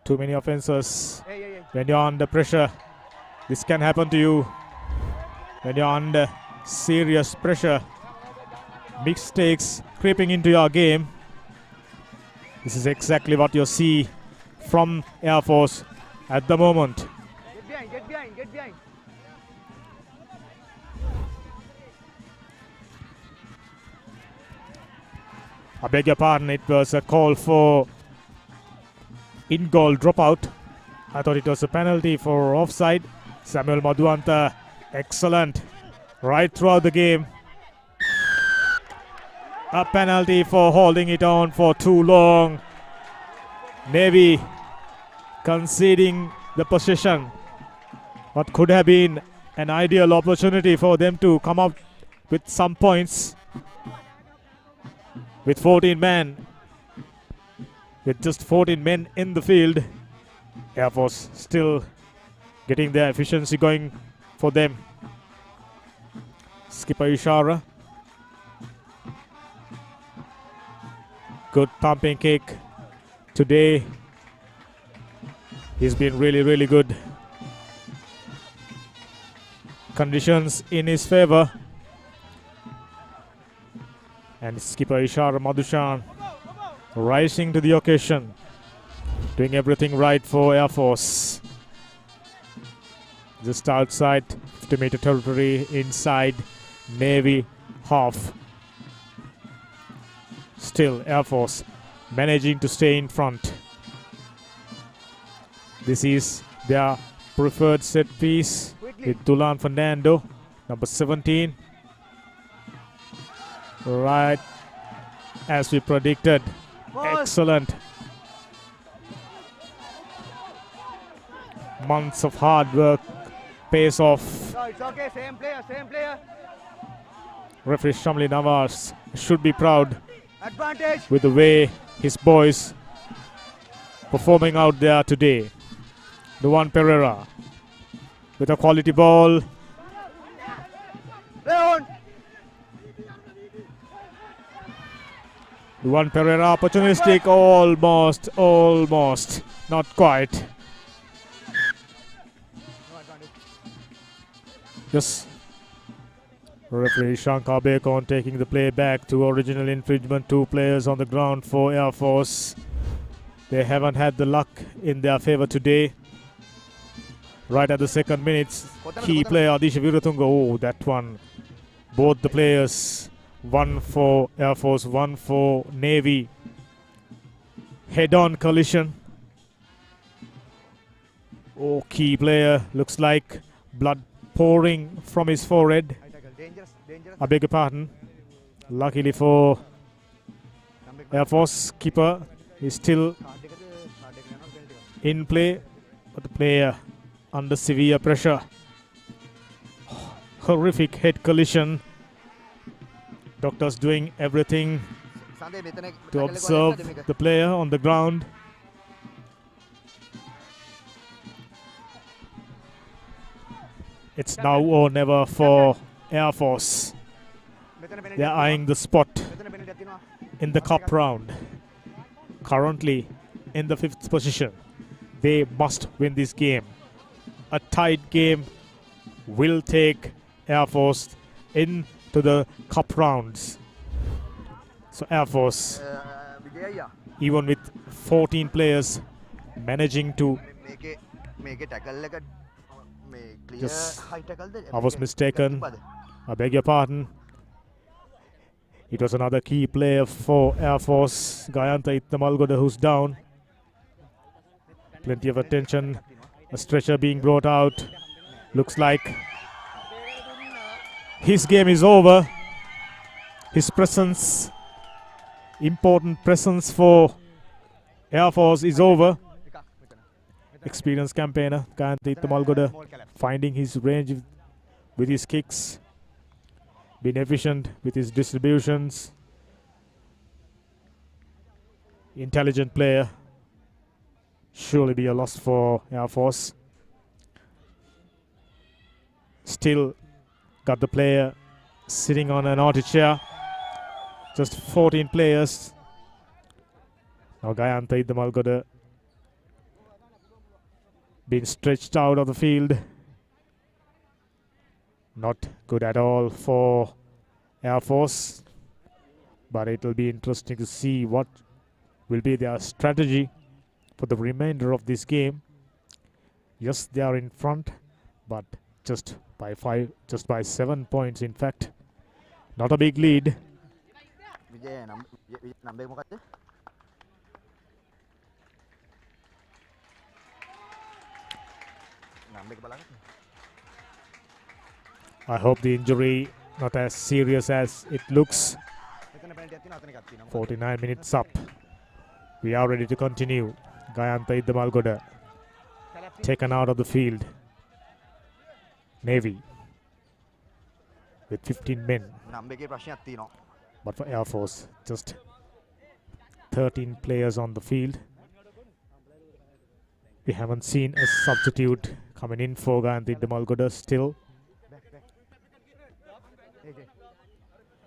Speaker 4: Too many offenses. When you're under pressure, this can happen to you. When you're under serious pressure, mistakes creeping into your game. This is exactly what you see from Air Force at the moment.
Speaker 8: Get behind.
Speaker 4: I beg your pardon, it was a call for in-goal dropout. I thought it was a penalty for offside. Samuel Madhuanta, excellent right throughout the game. A penalty for holding it on for too long. Navy conceding the possession. What could have been an ideal opportunity for them to come up with some points. With 14 men. With just 14 men in the field, Air Force still getting their efficiency going for them. Skipper Ishara. Good pumping kick today. He's been really good. Conditions in his favor. And skipper Ishara Madhushan rising to the occasion, doing everything right for Air Force. Just outside 50-meter territory, inside Navy half. Still Air Force managing to stay in front. This is their preferred set piece. with Dulan Fernando, number 17. Right as we predicted. Excellent. Months of hard work pays off.
Speaker 8: No, it's okay. Same player, same player.
Speaker 4: Referee Shamli Nawaz should be proud
Speaker 8: Advantage.
Speaker 4: with the way his boys performing out there today. Luan Pereira with a quality ball.
Speaker 8: Play on.
Speaker 4: Luan Pereira opportunistic, almost, not quite. Yes. Referee Shankar Bacon taking the play back to original infringement. 2 players on the ground for Air Force. They haven't had the luck in their favor today. Right at the second minutes, key player Adisha Viratunga. Oh, that one. Both the players, one for Air Force, one for Navy. Head-on collision. Oh, key player. Looks like blood pouring from his forehead.
Speaker 8: Dangerous, dangerous.
Speaker 4: I beg your pardon. Luckily for Air Force, keeper is still in play, but the player under severe pressure. Horrific head collision. Doctors doing everything to observe the player on the ground. It's now or never for Air Force. They are eyeing the spot in the cup round. Currently in the 5th position. They must win this game. A tight game will take Air Force into the cup rounds. So Air Force, even with 14 players, managing to... Yes, I was mistaken. I beg your pardon. It was another key player for Air Force, Gayanta Itnamalgoda, who's down. Plenty of attention. A stretcher being brought out. Looks like his game is over. His presence, important presence for Air Force, is over. Experienced campaigner Gayanta Itnamalgoda finding his range with his kicks. Been efficient with his distributions. Intelligent player. Surely be a loss for Air Force. Still got the player sitting on an auto chair. Just 14 players. Now Gayanta Itnamalgoda being stretched out of the field. Not good at all for Air Force, but it will be interesting to see what will be their strategy for the remainder of this game. Yes, they are in front, but just by 7 points, in fact. Not a big lead. I hope the injury not as serious as it looks. 49 minutes up. We are ready to continue. Gayanta Itnamalgoda taken out of the field. Navy with 15 men. But for Air Force, just 13 players on the field. We haven't seen a substitute coming in for Gayanta Itnamalgoda still.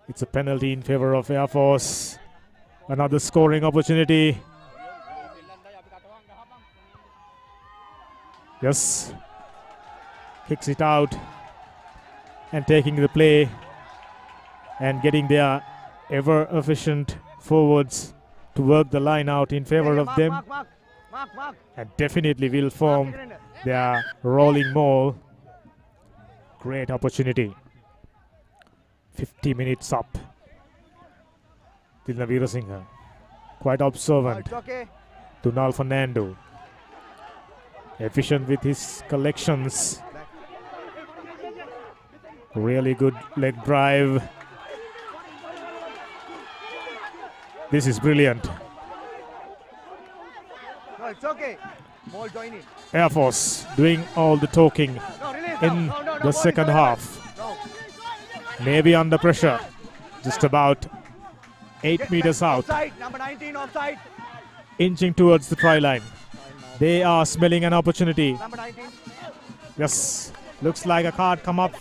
Speaker 4: It's a penalty in favor of Air Force. Another scoring opportunity. Yes. Kicks it out. And taking the play. And getting their ever-efficient forwards to work the line out in favor of them. And definitely will form their rolling maul. Great opportunity. 50 minutes up. Tilna Veerasinghe, quite observant. Dunal Fernando, efficient with his collections. Really good leg drive. This is brilliant.
Speaker 8: No, it's okay. More join in.
Speaker 4: Air Force doing all the talking
Speaker 8: No, release
Speaker 4: in
Speaker 8: now. No,
Speaker 4: the second half.
Speaker 8: No.
Speaker 4: Navy under pressure. Just about 8 meters out.
Speaker 8: Offside. Number 19 offside.
Speaker 4: Inching towards the try line. They are smelling an opportunity.
Speaker 8: Number 19.
Speaker 4: Yes. Looks like a card come up.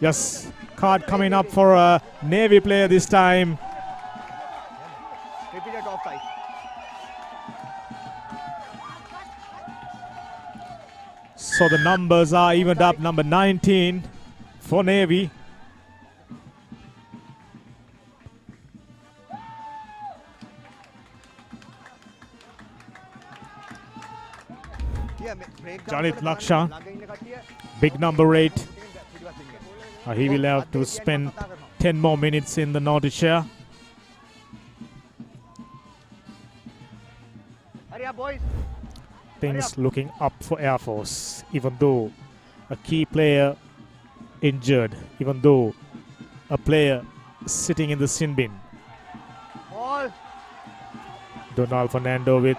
Speaker 4: Yes. Card coming up for a Navy player this time.
Speaker 8: Repeated offside.
Speaker 4: So the numbers are evened up. Number 19 for Navy. Janit Laksha, big number 8. He will have to spend 10 more minutes in the Nordic share.
Speaker 8: Hurry up, boys.
Speaker 4: Things looking up for Air Force, even though a key player injured, even though a player sitting in the sin bin.
Speaker 8: Ball.
Speaker 4: Donald Fernando with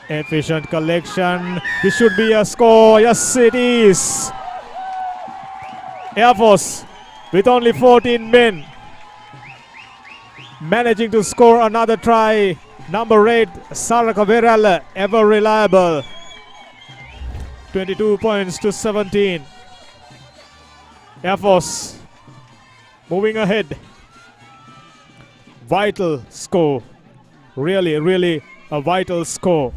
Speaker 4: efficient collection. This should be a score. Yes, it is. Air Force with only 14 men managing to score another try. Number 8, Saraka Verala, ever reliable. 22 points to 17. Air Force moving ahead. Vital score. Really, really a vital score.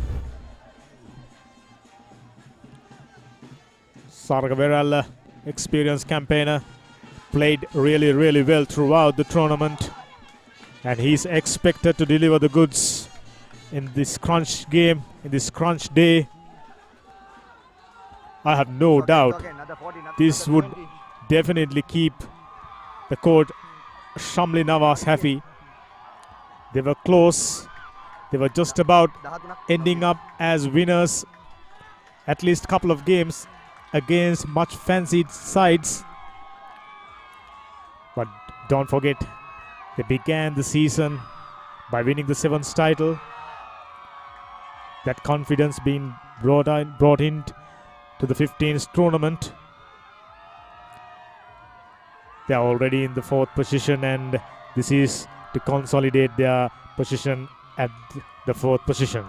Speaker 4: Saraka Verala, experienced campaigner, played really, really well throughout the tournament. And he's expected to deliver the goods in this crunch game, in this crunch day. I have no doubt this would definitely keep the coach Shamli Nawaz happy. They were close. They were just about ending up as winners. At least a couple of games against much fancied sides. But don't forget, they began the season by winning the 7th title. That confidence being brought in to the 15th tournament. They are already in the 4th position, and this is to consolidate their position at the 4th position.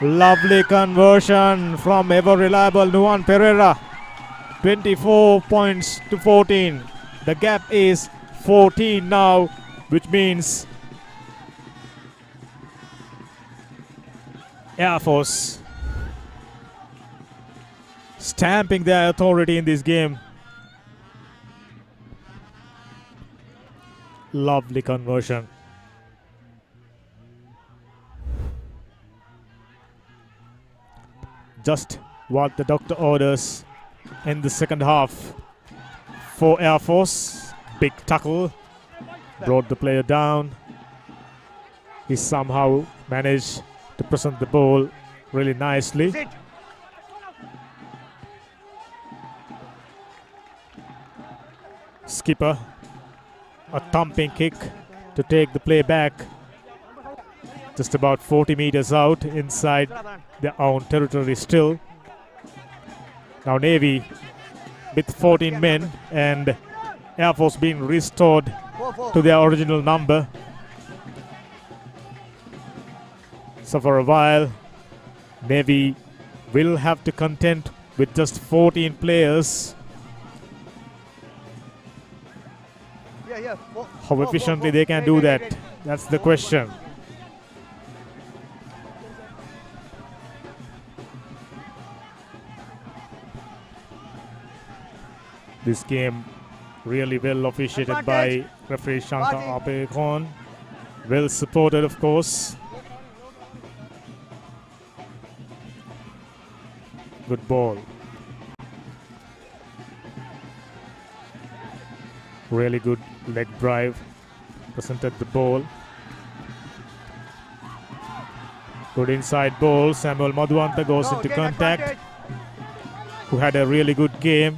Speaker 4: Lovely conversion from ever reliable Nuan Pereira. 24 points to 14. The gap is 14 now, which means Air Force stamping their authority in this game. Lovely conversion. Just what the doctor orders in the second half for Air Force. Big tackle, brought the player down. He somehow managed to present the ball really nicely. Skipper, a thumping kick to take the play back. Just about 40 meters out inside their own territory still. Now Navy with 14 men and Air Force being restored to their original number. So for a while, Navy will have to contend with just 14 players. How efficiently they can do that, that's the question. This game really well officiated by referee Shankar Apekon. Well supported, of course. Good ball. Really good leg drive. Presented the ball. Good inside ball. Samuel Madhuanta goes into contact. who had a really good game.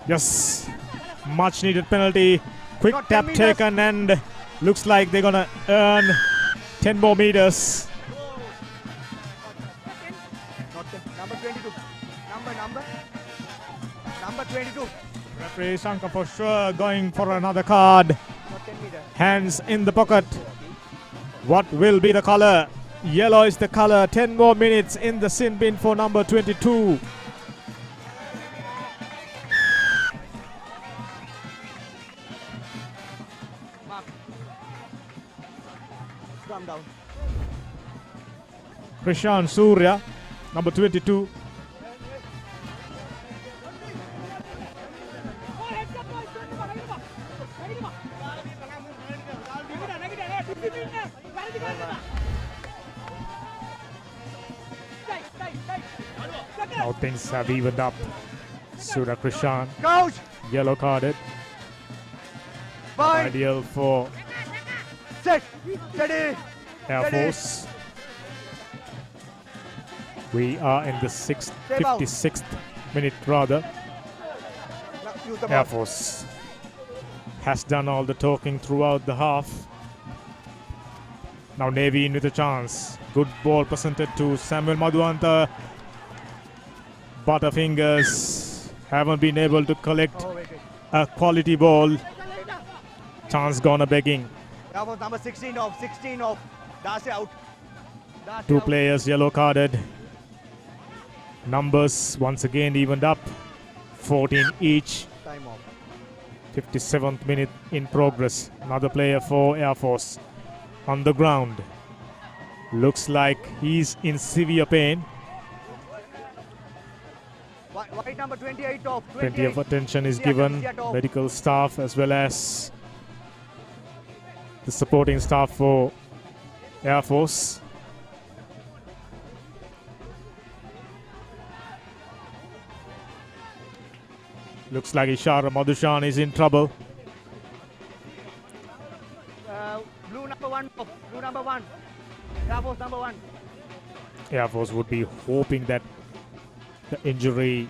Speaker 4: Yes, much needed penalty. Quick tap taken, and looks like they're gonna earn 10 more meters.
Speaker 8: Number 22. Number 22.
Speaker 4: Referee Shankar for sure going for another card.
Speaker 8: Not 10 meters.
Speaker 4: Hands in the pocket. What will be the color? Yellow is the color. 10 more minutes in the sin bin for number 22.
Speaker 8: Calm down.
Speaker 4: Krishan Surya, number 22. Now things have evened up. Surya Krishan,
Speaker 8: Coach!
Speaker 4: yellow carded.
Speaker 8: Fine!
Speaker 4: Ideal for
Speaker 8: Set! Steady!
Speaker 4: Air Force. We are in the 56th minute rather.
Speaker 8: Now use the
Speaker 4: Air
Speaker 8: ball.
Speaker 4: Force has done all the talking throughout the half. Now Navy in with a chance. Good ball presented to Samuel Madhuanta. Butterfingers haven't been able to collect
Speaker 8: Oh, wait.
Speaker 4: a quality ball. Chance gone a begging.
Speaker 8: That was number 16 off. 16 off. That's out. That's
Speaker 4: Two
Speaker 8: out.
Speaker 4: players yellow carded. Numbers once again evened up. 14 each.
Speaker 8: Time off.
Speaker 4: 57th minute in progress. Another player for Air Force on the ground. Looks like he's in severe pain.
Speaker 8: White number 28 off.
Speaker 4: Plenty of
Speaker 8: 28.
Speaker 4: attention is
Speaker 8: See
Speaker 4: given.
Speaker 8: at all.
Speaker 4: Medical staff as well as the supporting staff for Air Force. Looks like Ishara Madhushan is in trouble.
Speaker 8: Blue number 1 off. Blue number 1. That was number 1.
Speaker 4: Air Force would be hoping that the injury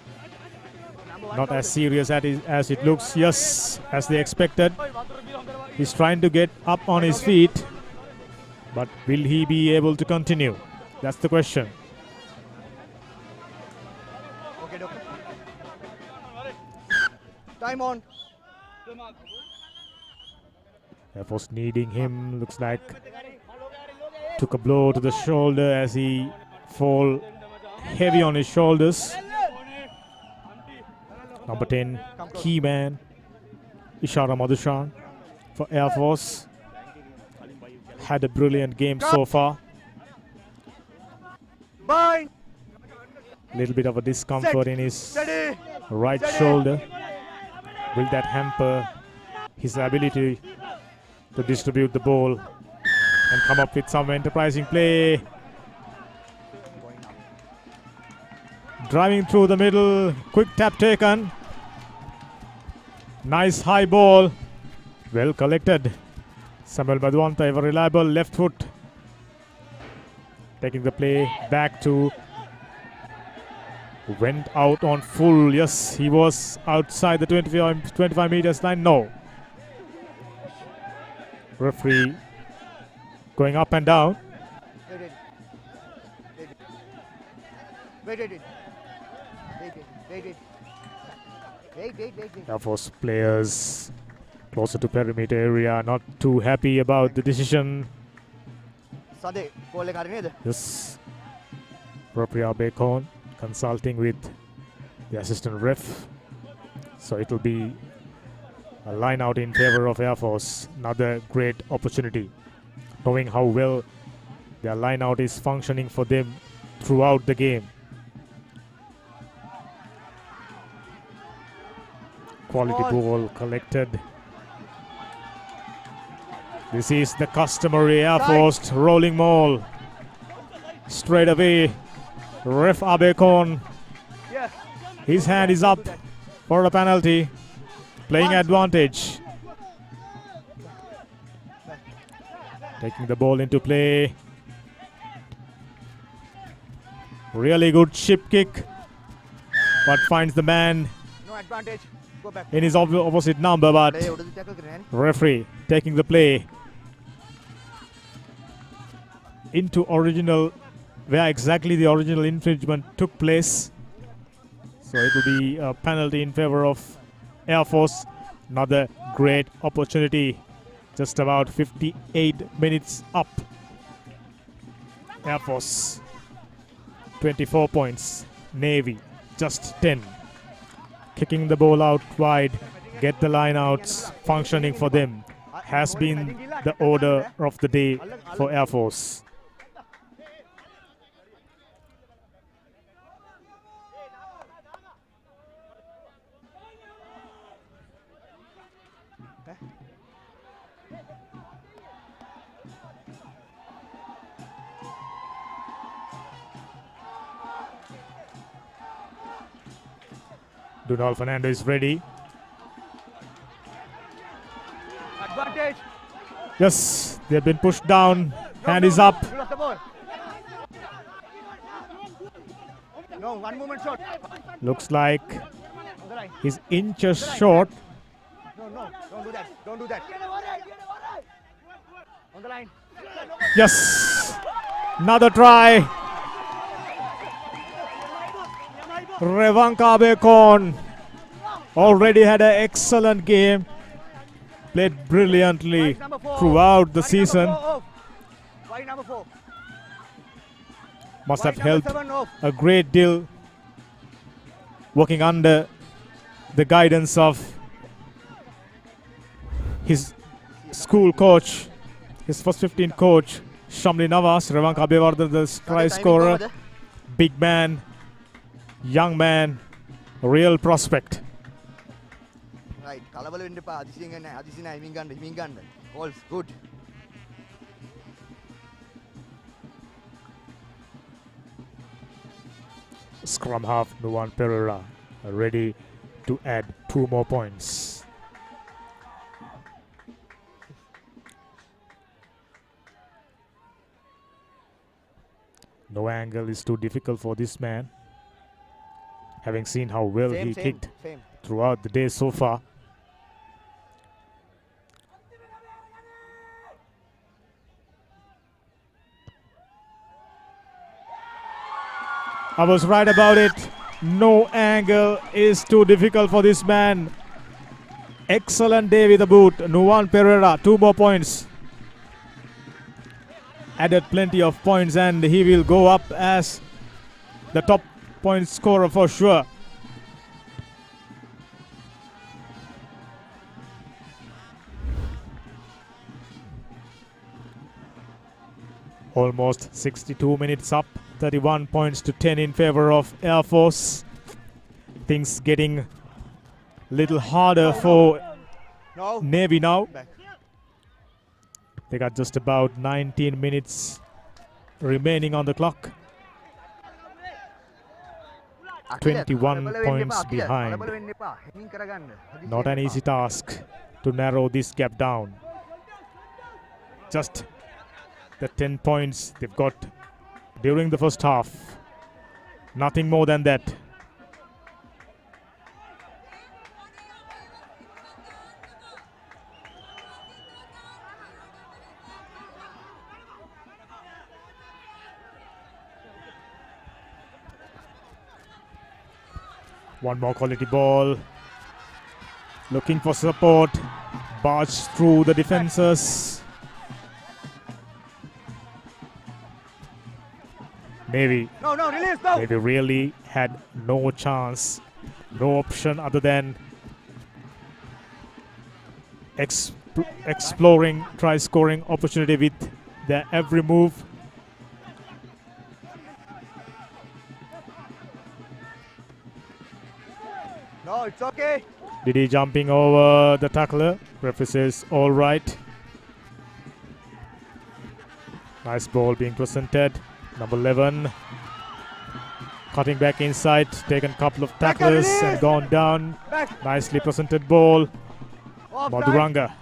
Speaker 8: Number 1.
Speaker 4: not as serious as it looks. Yes, as they expected. He's trying to get up on his feet, but will he be able to continue? That's the question.
Speaker 8: Okay, doctor. Time on.
Speaker 4: Air Force needing him. Looks like took a blow to the shoulder as he fall heavy on his shoulders. Number 10, key man, Ishara Madhushan for Air Force. Had a brilliant game so far.
Speaker 8: Bind.
Speaker 4: Little bit of a discomfort in his
Speaker 8: Steady.
Speaker 4: right
Speaker 8: Steady.
Speaker 4: shoulder. Will that hamper his ability to distribute the ball and come up with some enterprising play? Driving through the middle, quick tap taken. Nice high ball, well collected. Samuel Madhuanta, ever reliable left foot. Taking the play back to, went out on full. Yes, he was outside the 25 meters line. No. Referee going up and down.
Speaker 8: Wait.
Speaker 4: Air Force players closer to perimeter area not too happy about the decision.
Speaker 8: Sade, call එක හරි නේද?
Speaker 4: Yes. Propria Bacon consulting with the assistant ref. So it will be a line out in favor of Air Force. Another great opportunity. Knowing how well their line out is functioning for them throughout the game. Quality ball collected. This is the customary Air Force rolling maul. Straight away, ref Abekon.
Speaker 8: Yeah.
Speaker 4: His hand is up for a penalty. Playing advantage. Taking the ball into play. Really good chip kick. but finds the man
Speaker 8: No advantage. Go back.
Speaker 4: in his opposite number, but
Speaker 8: Play උඩදී tackle කරන්නේ
Speaker 4: referee taking the play into original, where exactly the original infringement took place. So it will be a penalty in favor of Air Force. Another great opportunity. Just about 58 minutes up. Air Force 24 points. Navy just 10. Kicking the ball out wide. Get the line outs functioning for them. Has been the order of the day for Air Force. Donald Fernando is ready.
Speaker 8: Advantage.
Speaker 4: Yes, they've been pushed down. Hand is up.
Speaker 8: You lost the ball. No, one movement shot.
Speaker 4: Looks like
Speaker 8: On the line.
Speaker 4: he's inches short.
Speaker 8: No, don't do that. Don't do that. On the line.
Speaker 4: Yes, another try. Revanka Bekon already had an excellent game. Played brilliantly throughout the season.
Speaker 8: Why number 4?
Speaker 4: Must have helped a great deal working under the guidance of his school coach, his first 15 coach, Shamli Nawaz. Revanka Bewardhan, the try scorer, big man, young man, real prospect.
Speaker 8: Right. කලබල වෙන්න එපා. අදිසියෙන් ගන්න. අදිසියෙන් හිමින් ගන්න. Balls good.
Speaker 4: Scrum half Nuwan Pereira ready to add 2 more points. No angle is too difficult for this man, having seen how well he kicked throughout the day so far. I was right about it. No angle is too difficult for this man. Excellent day with the boot. Nuwan Pereira, 2 more points. Added plenty of points and he will go up as the top point scorer for sure. Almost 62 minutes up, 31 points to 10 in favor of Air Force. Things getting little harder for Navy now. They got just about 19 minutes remaining on the clock. 21 points behind. Not an easy task to narrow this gap down. Just the 10 points they've got during the first half. Nothing more than that. One more quality ball. Looking for support. Barge through the defenses. Navy really had no chance, no option other than exploring try-scoring opportunity with their every move.
Speaker 8: No, it's okay.
Speaker 4: Didi jumping over the tackler. Referee says all right. Nice ball being presented. Number 11 cutting back inside, taken a couple of tackles and gone down. Nicely presented ball. Madhuranga.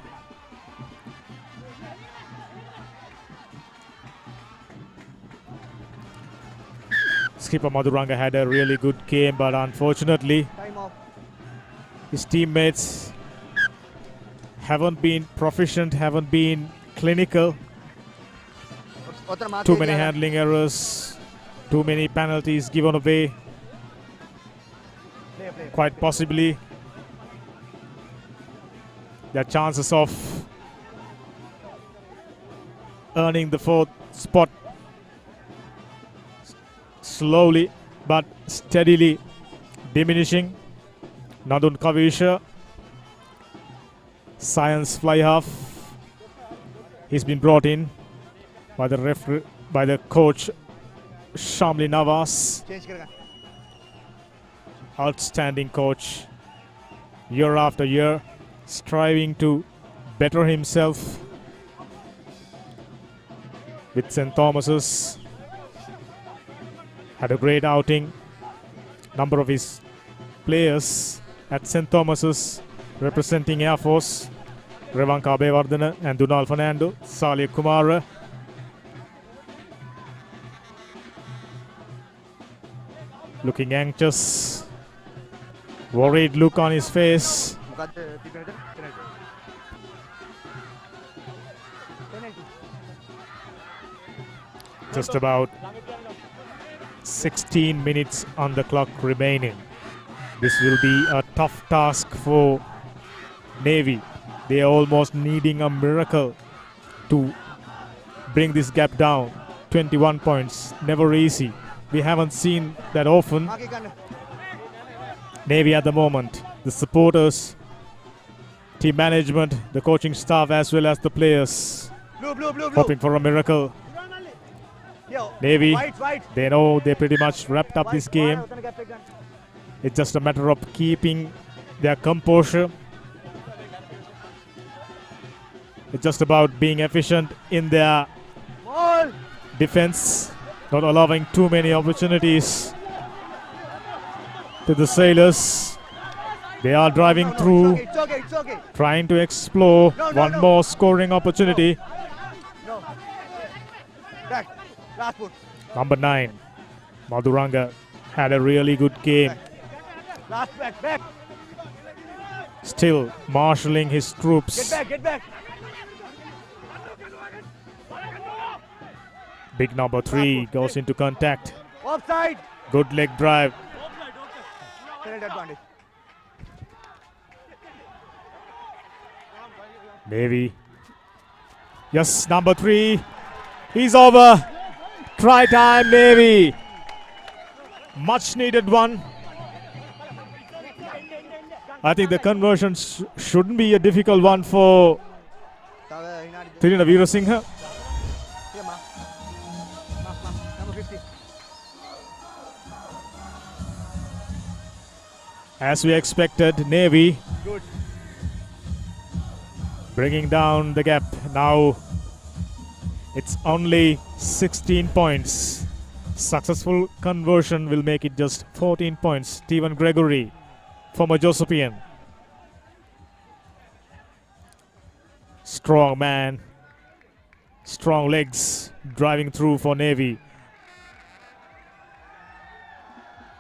Speaker 4: skipper Madhuranga had a really good game, but unfortunately
Speaker 8: Time off.
Speaker 4: his teammates haven't been proficient, haven't been clinical. Too many handling errors, too many penalties given away. Quite possibly their chances of earning the 4th spot slowly but steadily diminishing. Nadun Kavisha, science fly half. He's been brought in by the referee, by the coach Shamli Navas.
Speaker 8: Change करेगा.
Speaker 4: Outstanding coach, year after year, striving to better himself with St. Thomas's. Had a great outing. Number of his players at St. Thomas's representing Air Force: Revanka Abeyvardhana and Dunal Fernando, Salih Kumara. Looking anxious, worried look on his face. Just about 16 minutes on the clock remaining. This will be a tough task for Navy. They are almost needing a miracle to bring this gap down. 21 points, never easy. We haven't seen that often. Navy at the moment, the supporters, team management, the coaching staff as well as the players hoping for a miracle. Navy, they know they pretty much wrapped up this game. It's just a matter of keeping their composure. It's just about being efficient in their defense, not allowing too many opportunities to the Sailors. They are driving through,
Speaker 8: It's okay.
Speaker 4: trying to explore one more scoring opportunity.
Speaker 8: No. Back. Last put.
Speaker 4: Number 9, Madhuranga had a really good game.
Speaker 8: Last back.
Speaker 4: Still marshalling his troops.
Speaker 8: Get back.
Speaker 4: Big number 3 goes into contact.
Speaker 8: Offside.
Speaker 4: Good leg drive.
Speaker 8: Penalty advantage.
Speaker 4: Navy. Yes, number 3. He's over. Try time, Navy. Much needed one. I think the conversion shouldn't be a difficult one for Thirina Veerasinghe.
Speaker 8: Here, ma. Number 50.
Speaker 4: As we expected, Navy
Speaker 8: Good.
Speaker 4: bringing down the gap. Now it's only 16 points. Successful conversion will make it just 14 points. Stephen Gregory, former Josephian. Strong man, strong legs, driving through for Navy.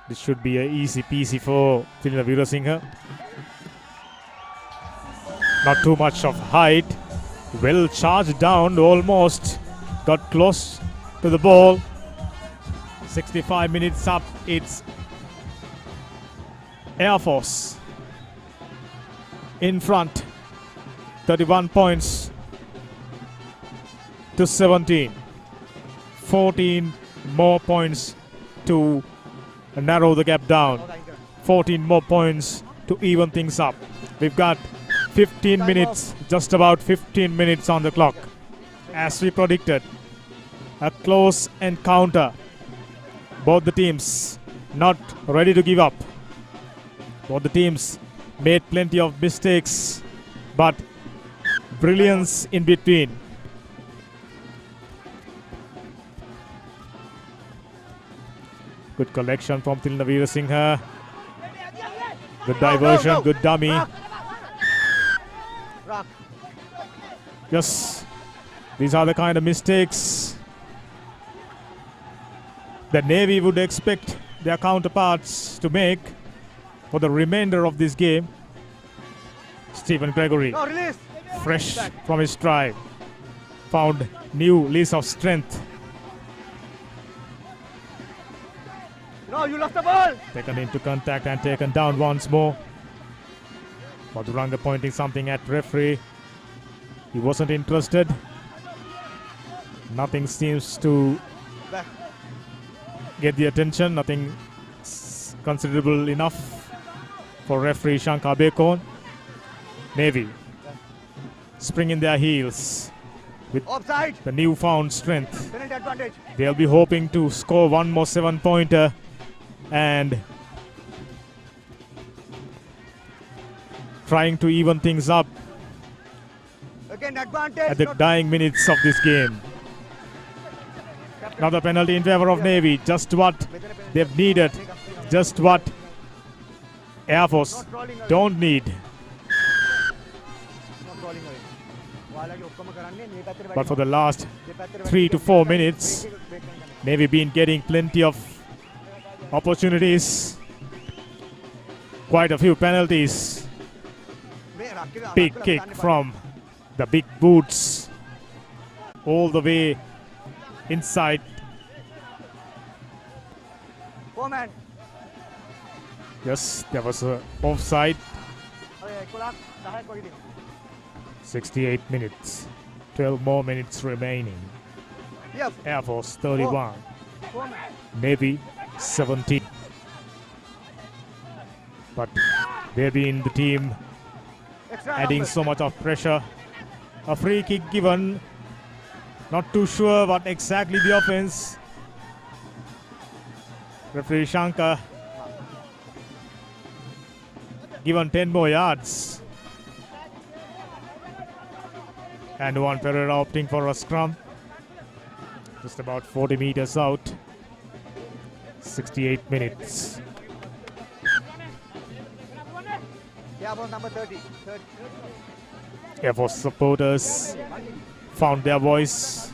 Speaker 4: This should be an easy peasy for Thirina Veerasinghe. Not too much of height. Well charged down, almost got close to the ball. 65 minutes up, it's Air Force in front. 31 points to 17. 14 more points to narrow the gap down. 14 more points to even things up. We've got 15 minutes, just about 15 minutes on the clock. As we predicted, a close encounter. Both the teams not ready to give up. Both the teams made plenty of mistakes, but brilliance in between. Good collection from Thirina Veerasinghe. Good diversion, good dummy.
Speaker 8: Rock.
Speaker 4: Yes, these are the kind of mistakes the Navy would expect their counterparts to make for the remainder of this game. Stephen Gregory,
Speaker 8: No, release.
Speaker 4: fresh from his stride, found new lease of strength.
Speaker 8: No, you lost the ball.
Speaker 4: Taken into contact and taken down once more. Madhuranga pointing something at referee. He wasn't interested. Nothing seems to
Speaker 8: Back.
Speaker 4: get the attention. Nothing considerable enough for referee Shankar Bekon. Navy spring in their heels with
Speaker 8: Offside.
Speaker 4: the newfound strength.
Speaker 8: Penalty advantage.
Speaker 4: They'll be hoping to score one more 7-pointer and trying to even things up
Speaker 8: Again, advantage.
Speaker 4: at the dying minutes of this game. Another penalty in favor of Navy. Just what they've needed. Just what Air Force don't need. But for the last 3 to 4 minutes, Navy been getting plenty of opportunities. Quite a few penalties. Big kick from the big boots. All the way inside.
Speaker 8: 4-man.
Speaker 4: Yes, there was a offside. 68 minutes. 12 more minutes remaining.
Speaker 8: Yes.
Speaker 4: Air Force 31.
Speaker 8: 4-man.
Speaker 4: Navy 17. But they've been the team
Speaker 8: Extra
Speaker 4: adding
Speaker 8: number.
Speaker 4: so much of pressure. A free kick given. Not too sure what exactly the offense. Referee Shankar given 10 more yards. And Juan Pereira opting for a scrum. Just about 40 meters out. 68 minutes.
Speaker 8: Yeah, ball number 30.
Speaker 4: Air Force supporters found their voice.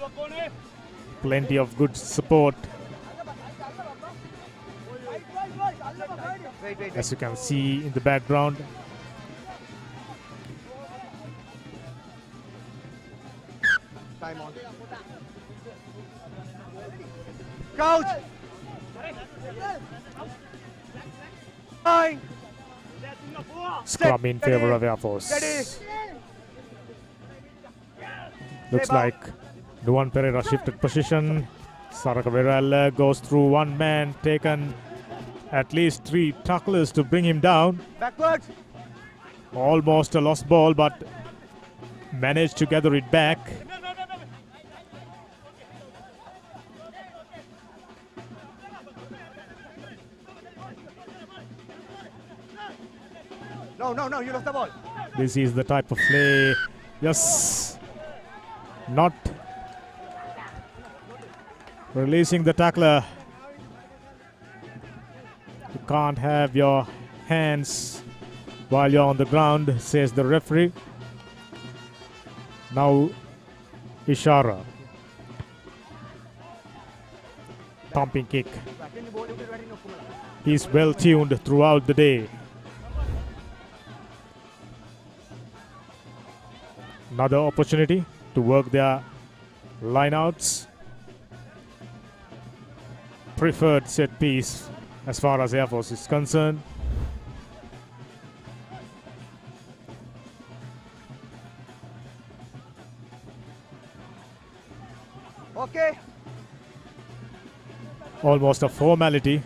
Speaker 4: Plenty of good support.
Speaker 8: Wait.
Speaker 4: As you can see in the background.
Speaker 8: Time on. Coach. Nine.
Speaker 4: Scrum in favor of Air Force. Looks like Juan Pereira shifted position. Saraka Virala goes through one man, taken at least 3 tacklers to bring him down.
Speaker 8: Backwards.
Speaker 4: Almost a lost ball, but managed to gather it back.
Speaker 8: No, you lost the ball.
Speaker 4: This is the type of play. Yes. Not releasing the tackler. You can't have your hands while you're on the ground, says the referee. Now Ishara. Pumping kick. He's well tuned throughout the day. Another opportunity to work their lineouts. Preferred set piece as far as Air Force is concerned.
Speaker 8: Okay.
Speaker 4: Almost a formality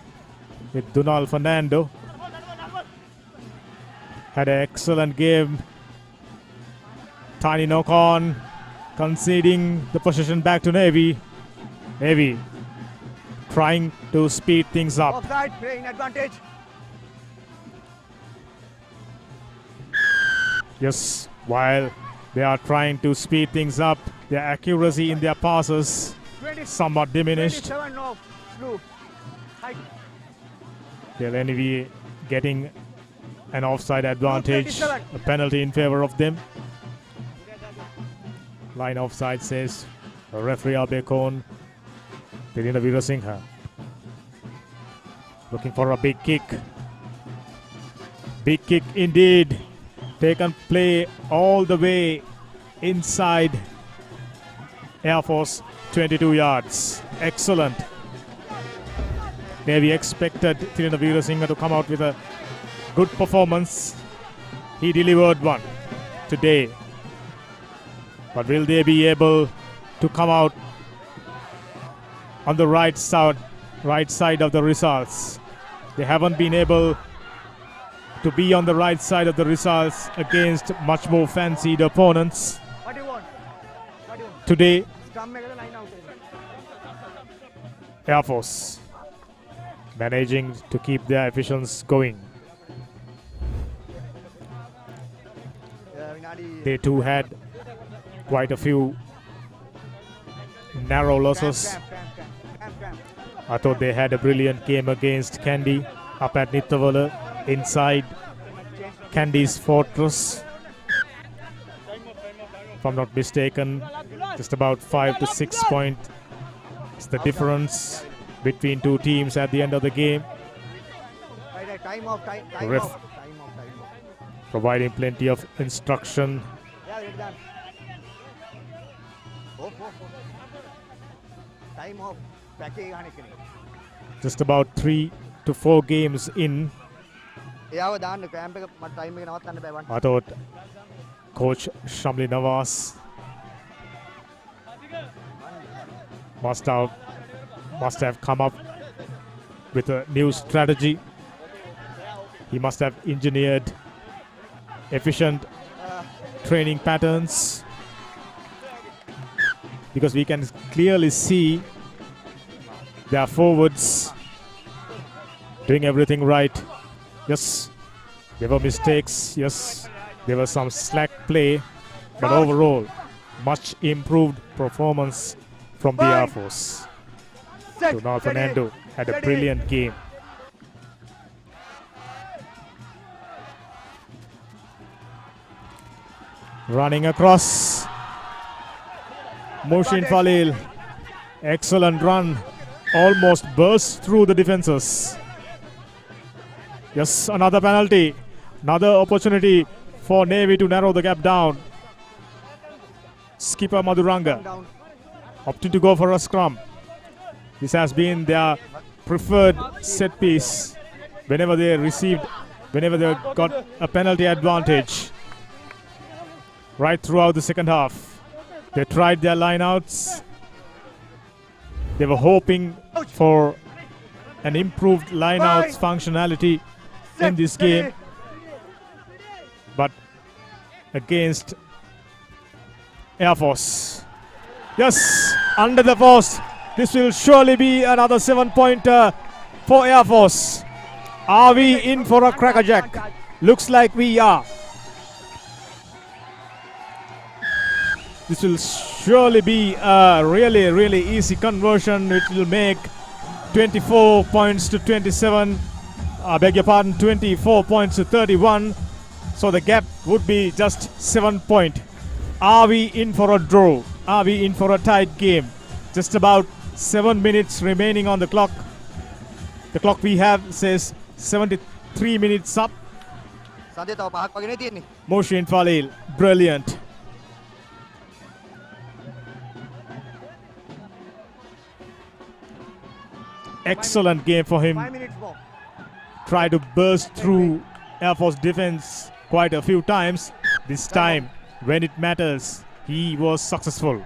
Speaker 4: with Dunal Fernando. Had an excellent game. Tiny knock on, conceding the possession back to Navy. Navy trying to speed things up.
Speaker 8: Offside, playing advantage.
Speaker 4: Yes, while they are trying to speed things up, their accuracy in their passes
Speaker 8: 20,
Speaker 4: somewhat diminished.
Speaker 8: 27 no. Blue. Height.
Speaker 4: They'll anyway getting an offside advantage,
Speaker 8: 27.
Speaker 4: a penalty in favor of them. Line offside says referee Abekon Pirina Virasinghe. Looking for a big kick. Big kick indeed. Taken play all the way inside Air Force 22 yards. Excellent. Navy expected Thirina Veerasinghe to come out with a good performance. He delivered one today. But will they be able to come out on the right side of the results? They haven't been able to be on the right side of the results against much more fancied opponents.
Speaker 8: What do you want?
Speaker 4: Today,
Speaker 8: Scrum ekada line out.
Speaker 4: Air Force managing to keep their efficiency going. They too had quite a few narrow losses. I thought they had a brilliant game against Kandy up at Nittawala inside Kandy's fortress. If I'm not mistaken, just about 5 to 6 points is the difference between two teams at the end of the game.
Speaker 8: Time off.
Speaker 4: Ref providing plenty of instruction.
Speaker 8: Time off.
Speaker 4: Just about 3 to 4 games in, I thought Coach Shamli Nawaz must have come up with a new strategy. He must have engineered efficient training patterns, because we can clearly see their forwards doing everything right. Yes, there were mistakes. Yes, there was some slack play, but overall, much improved performance from the Air Force. Donal Fernando had a brilliant game. Running across, Mushin Falil, excellent run, almost burst through the defenses. Yes, another penalty, another opportunity for Navy to narrow the gap down. Skipper Madhuranga opting to go for a scrum. This has been their preferred set piece whenever they got a penalty advantage. Right throughout the second half, they tried their lineouts. They were hoping for an improved lineouts functionality in this game, but against Air Force, yes, under the post, this will surely be another 7-pointer for Air Force. Are we in for a crackerjack? Looks like we are. This will surely be a really easy conversion. It will make 24 points to 27. I beg your pardon, 24 points to 31. So the gap would be just 7 points. Are we in for a draw? Are we in for a tight game? Just about 7 minutes remaining on the clock. The clock we have says 73 minutes up. Mushin Falil, brilliant. Excellent game for him.
Speaker 8: 5 minutes more.
Speaker 4: Tried to burst through Air Force defense quite a few times. This time, when it matters, he was successful.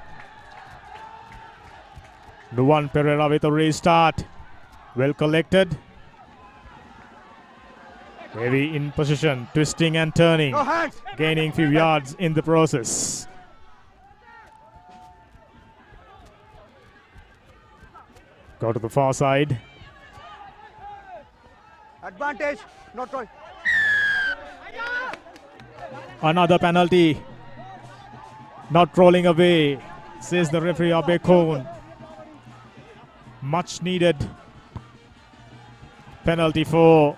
Speaker 4: Nuwan Pereira with a restart. Well collected. Heavy in position, twisting and turning. Gaining few yards in the process. Go to the far side.
Speaker 8: Advantage, not roll.
Speaker 4: Another penalty. Not rolling away, says the referee Abe Kohn. Much needed penalty for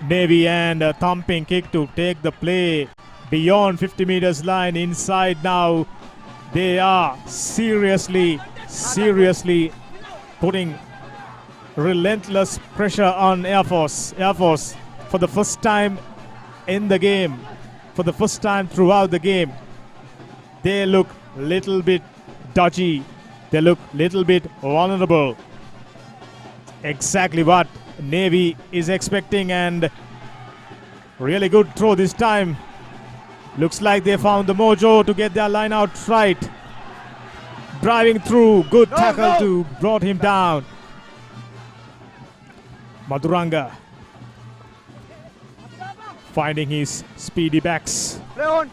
Speaker 4: Navy, and a thumping kick to take the play beyond 50 meters line. Inside now, they are seriously putting relentless pressure on Air Force. Air Force, for the first time in the game, for the first time throughout the game, they look little bit dodgy. They look little bit vulnerable. Exactly what Navy is expecting, and really good throw this time. Looks like they found the mojo to get their line out right. Driving through, good tackle to brought him down. Maduranga finding his speedy backs.
Speaker 8: Play on.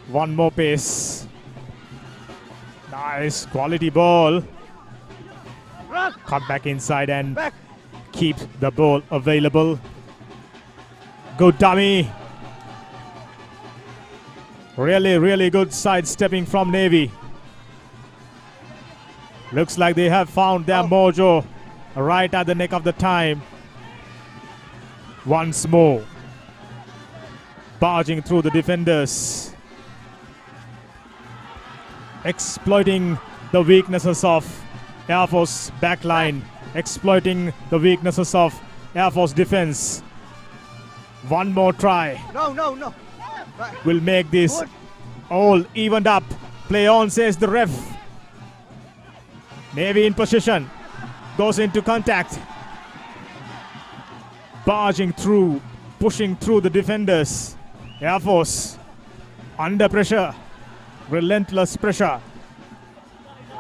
Speaker 4: One more pace. Nice quality ball.
Speaker 8: Run.
Speaker 4: Come back inside and
Speaker 8: Back.
Speaker 4: keep the ball available. Good dummy. Really good sidestepping from Navy. Looks like they have found their mojo right at the neck of the time. Once more. Barging through the defenders. Exploiting the weaknesses of Air Force backline. Exploiting the weaknesses of Air Force defense. One more try.
Speaker 8: No.
Speaker 4: Will make this
Speaker 8: Good.
Speaker 4: all evened up. Play on, says the ref. Navy in position. Goes into contact. Barging through, pushing through the defenders. Air Force under pressure. Relentless pressure.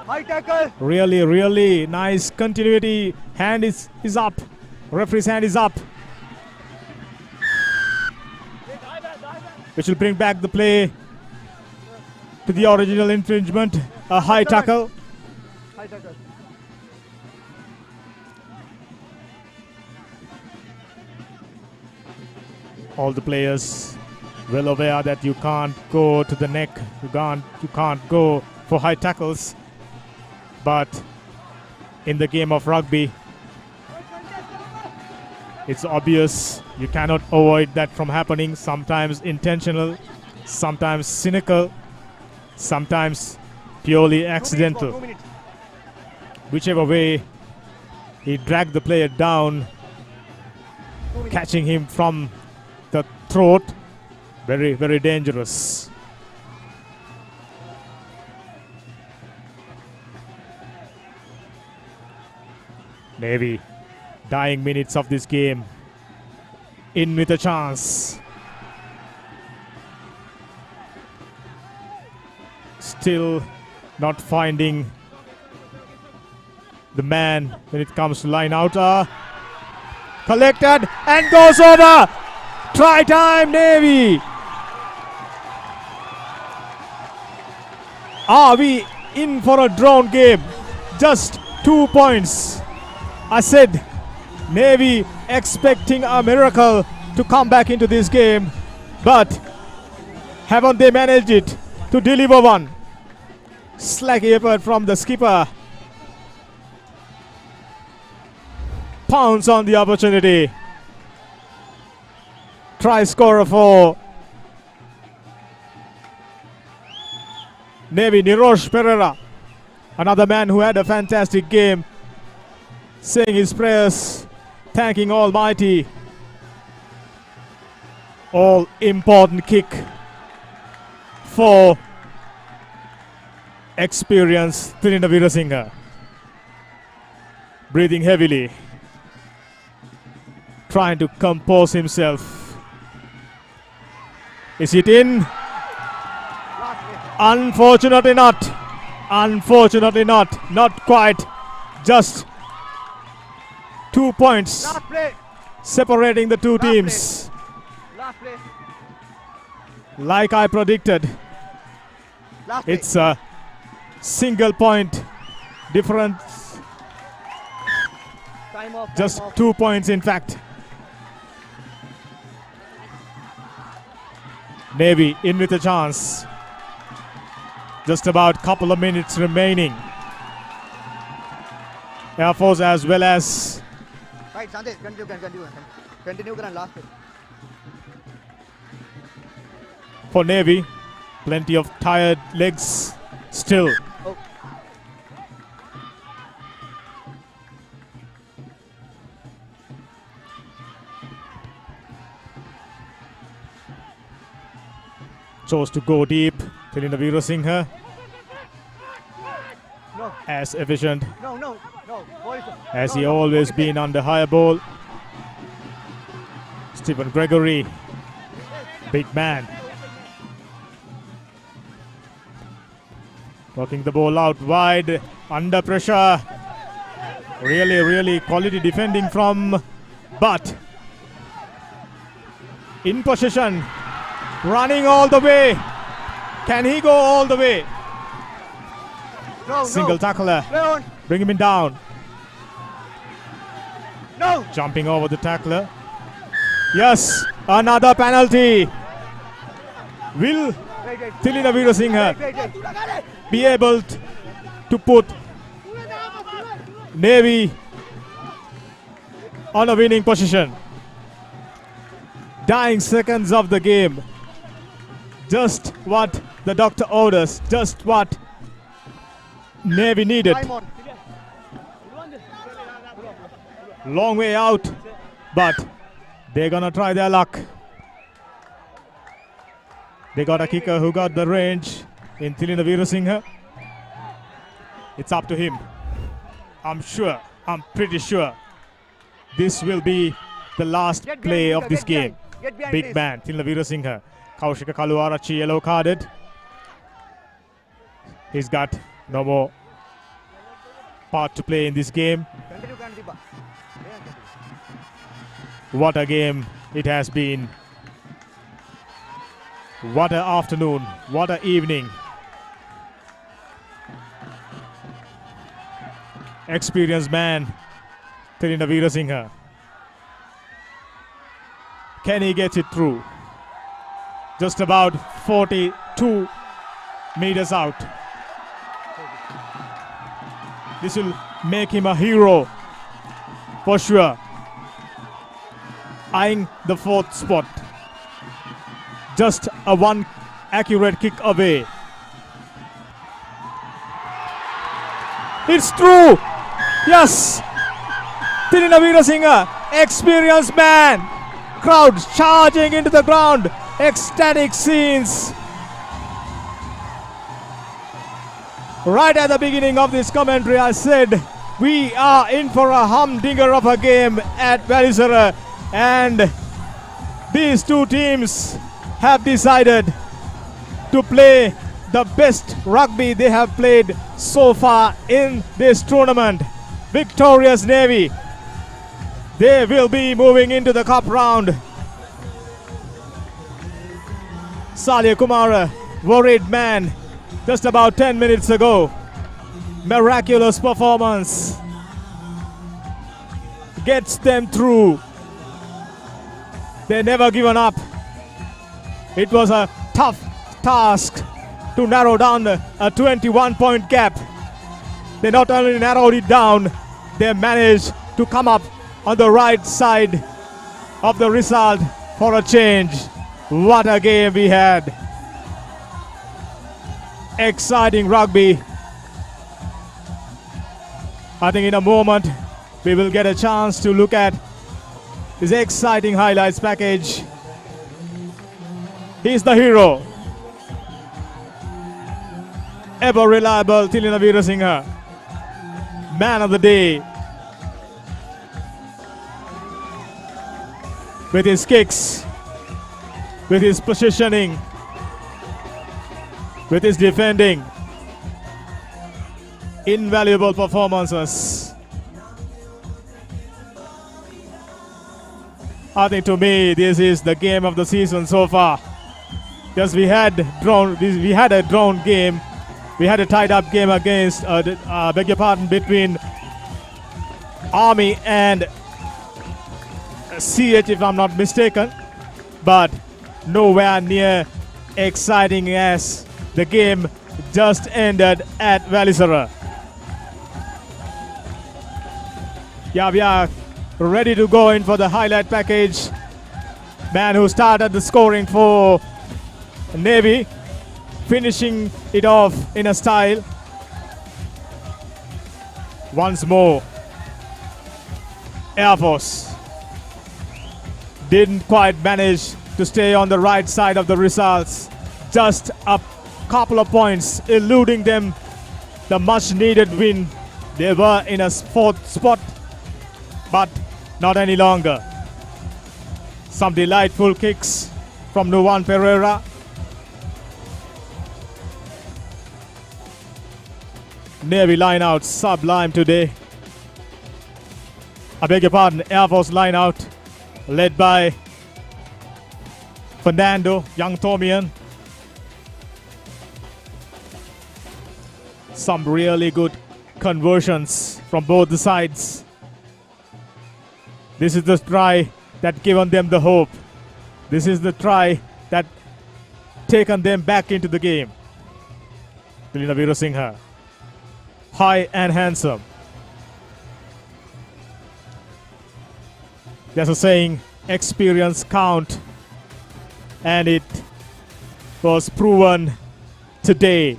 Speaker 8: High tackle.
Speaker 4: Really nice continuity. Hand is up. Referee's hand is up. Which will bring back the play to the original infringement. A high tackle.
Speaker 8: High tackle.
Speaker 4: All the players well aware that you can't go to the neck. You can't go for high tackles. But in the game of rugby, it's obvious you cannot avoid that from happening. Sometimes intentional, sometimes cynical, sometimes purely accidental.
Speaker 8: 2 minutes.
Speaker 4: Whichever way, he dragged the player down,
Speaker 8: 2 minutes.
Speaker 4: catching him from the throat. Very dangerous. Navy, dying minutes of this game. In with a chance. Still not finding the man when it comes to line out. Collected and goes over. Try time, Navy. Are we in for a drawn game? Just 2 points. I said Navy expecting a miracle to come back into this game, but haven't they managed it to deliver one? Slack effort from the skipper. Pounds on the opportunity. Try scorer for Navy, Nirosh Pereira. Another man who had a fantastic game. Saying his prayers, thanking Almighty. All important kick for experienced Trinidad Virasinghe. Breathing heavily. Trying to compose himself. Is it in? Unfortunately not. Unfortunately not. Not quite. Just 2 points
Speaker 8: Last play.
Speaker 4: separating the two teams.
Speaker 8: Last play.
Speaker 4: Like I predicted,
Speaker 8: Last play.
Speaker 4: it's a single point difference.
Speaker 8: Time off.
Speaker 4: Just
Speaker 8: time off.
Speaker 4: 2 points in fact. Navy in with a chance. Just about couple of minutes remaining. Air Force as well as
Speaker 8: Right, Sandesh, continue करें last play.
Speaker 4: for Navy. Plenty of tired legs still.
Speaker 8: Oh.
Speaker 4: chose to go deep. Tilinda Veerasinghe
Speaker 8: No,
Speaker 4: as efficient
Speaker 8: no. Boys.
Speaker 4: as
Speaker 8: No,
Speaker 4: he
Speaker 8: no.
Speaker 4: always
Speaker 8: Boys.
Speaker 4: been under higher ball. Stephen Gregory, big man. Working the ball out wide, under pressure. Really quality defending from Butt. In possession, running all the way. Can he go all the way?
Speaker 8: No,
Speaker 4: Single
Speaker 8: no.
Speaker 4: tackler,
Speaker 8: Play on.
Speaker 4: bring him in down.
Speaker 8: No.
Speaker 4: Jumping over the tackler. Yes, another penalty. Will
Speaker 8: Wait.
Speaker 4: Tilinda Veerasinghe
Speaker 8: Wait.
Speaker 4: be able to put Navy on a winning position? Dying seconds of the game. Just what the doctor orders. Just what Navy needed.
Speaker 8: Time on.
Speaker 4: Long way out, but they're gonna try their luck. They got a kicker who got the range in Tilinda Veerasinghe. It's up to him. I'm pretty sure this will be the last
Speaker 8: Get
Speaker 4: play
Speaker 8: behind,
Speaker 4: of this
Speaker 8: get
Speaker 4: game.
Speaker 8: behind. Get behind,
Speaker 4: Big
Speaker 8: please.
Speaker 4: man, Tilinda Veerasinghe. Kaushika Kaluarachi yellow carded. He's got no more part to play in this game.
Speaker 8: Continue, Kandipa.
Speaker 4: What a game it has been. What an afternoon. What an evening. Experienced man, Tilinda Veerasinghe. Can he get it through? Just about 42 meters out. This will make him a hero for sure. Eyeing the fourth spot. Just a one accurate kick away. It's true. Yes. Tilinda Veerasinghe, experienced man. Crowd charging into the ground. Ecstatic scenes. Right at the beginning of this commentary, I said we are in for a humdinger of a game at Valisara, and these two teams have decided to play the best rugby they have played so far in this tournament. Victorious Navy, they will be moving into the cup round. Salya Kumara, worried man, just about 10 minutes ago. Miraculous performance. Gets them through. They never given up. It was a tough task to narrow down a 21-point gap. They not only narrowed it down, they managed to come up on the right side of the result for a change. What a game we had. Exciting rugby. I think in a moment we will get a chance to look at this exciting highlights package. He's the hero. Ever reliable Tilinda Veerasinghe. Man of the day. With his kicks, with his positioning, with his defending. Invaluable performances. I think to me this is the game of the season so far. Because we had a drawn game. We had a tied up game against between Army and CH, if I'm not mistaken, but nowhere near exciting as the game just ended at Valisara. Yeah, we are ready to go in for the highlight package. Man who started the scoring for Navy, finishing it off in a style. Once more, Air Force didn't quite manage to stay on the right side of the results. just a couple of points eluding them the much needed win. They were in a fourth spot, but not any longer. Some delightful kicks from Nuwan Pereira. Navy line out sublime today. I beg your pardon, Air Force line out led by Fernando Young Tomian. Some really good conversions from both the sides. This is the try that given them the hope. This is the try that taken them back into the game. Tilina Virasinghe, high and handsome. There's a saying, experience count, and it was proven today.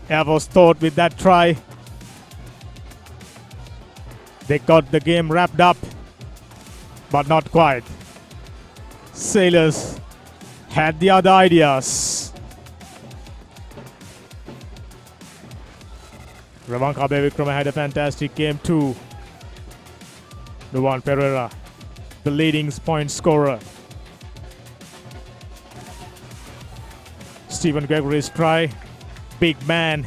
Speaker 4: Air Force thought with that try they got the game wrapped up, but not quite. Sailors had the other ideas. Ravanka Bevikrama had a fantastic game too. Nuwan Pereira, the leading point scorer. Stephen Gregory's try. Big man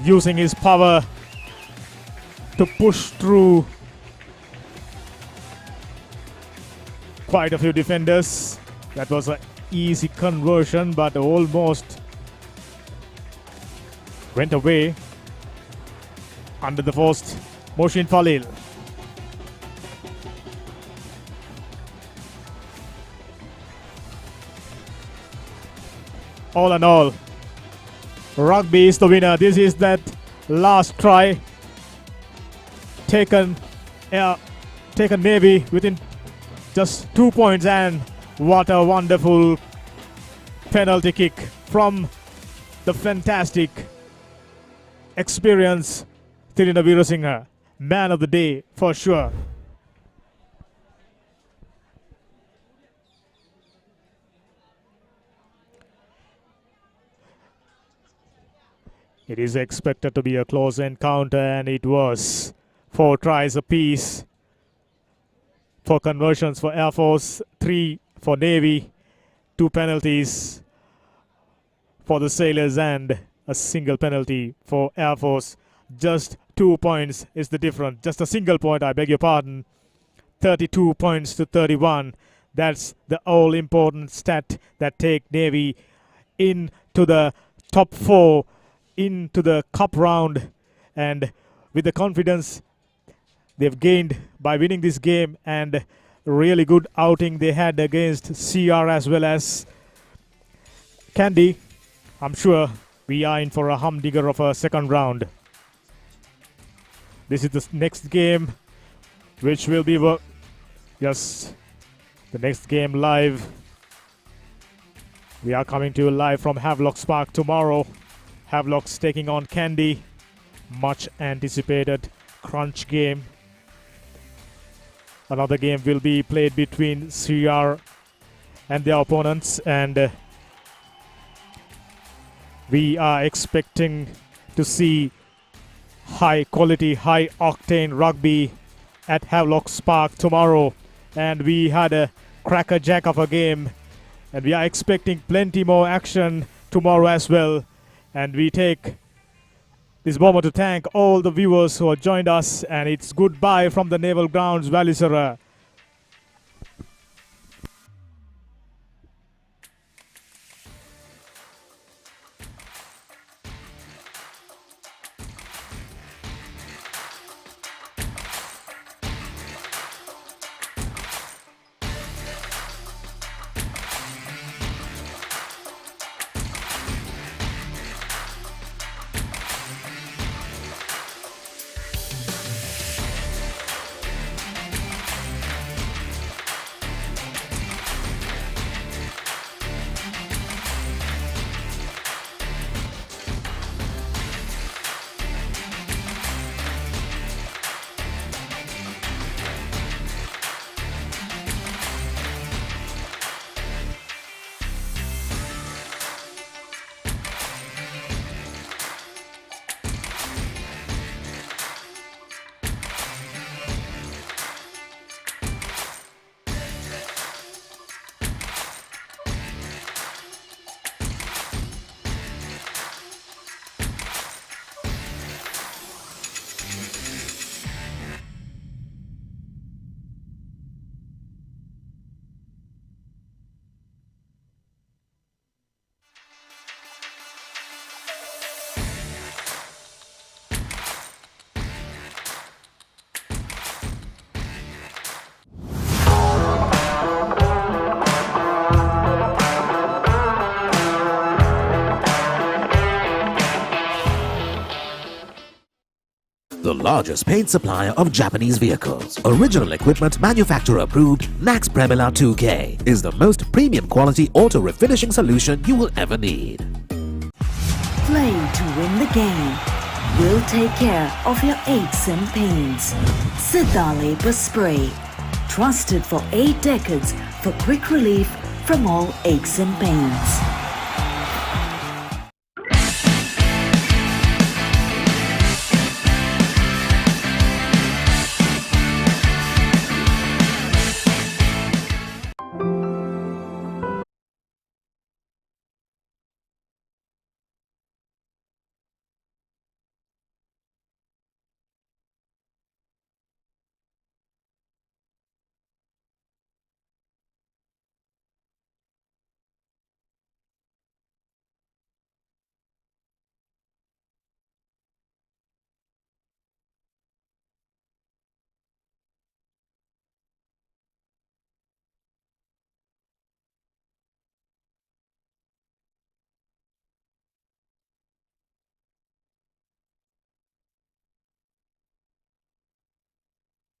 Speaker 4: using his power to push through quite a few defenders. That was an easy conversion, but almost went away under the forced Moshin Falil. All in all, Rugby is the winner. This is that last try taken Navy within just 2 points, and what a wonderful penalty kick from the fantastic experience Tilina Virasinghe. Man of the day for sure. It is expected to be a close encounter, and it was. 4 tries apiece. 4 conversions for Air Force, 3 for Navy, 2 penalties for the Sailors, and a single penalty for Air Force. Just 2 points is the difference. Just a single point, I beg your pardon. 32 points to 31. That's the all-important stat that take Navy into the top 4, into the cup round, and with the confidence they've gained by winning this game and really good outing they had against CR as well as Kandy, I'm sure we are in for a humdinger of a second round. This is the next game which will be the next game live. We are coming to you live from Havelock Park tomorrow. Havelock's taking on Kandy. Much anticipated crunch game. Another game will be played between CR and their opponents, and we are expecting to see high quality, high octane rugby at Havelock Park tomorrow. And we had a crackerjack of a game, and we are expecting plenty more action tomorrow as well. And we take this moment to thank all the viewers who have joined us, and it's goodbye from the Naval Grounds, Valisara.
Speaker 9: the largest paint supplier of Japanese vehicles. Original equipment manufacturer approved, Nax Premila 2K is the most premium quality auto refinishing solution you will ever need.
Speaker 5: Play to win the game. We'll take care of your aches and pains. Siddhale Spray. Trusted for 8 decades for quick relief from all aches and pains.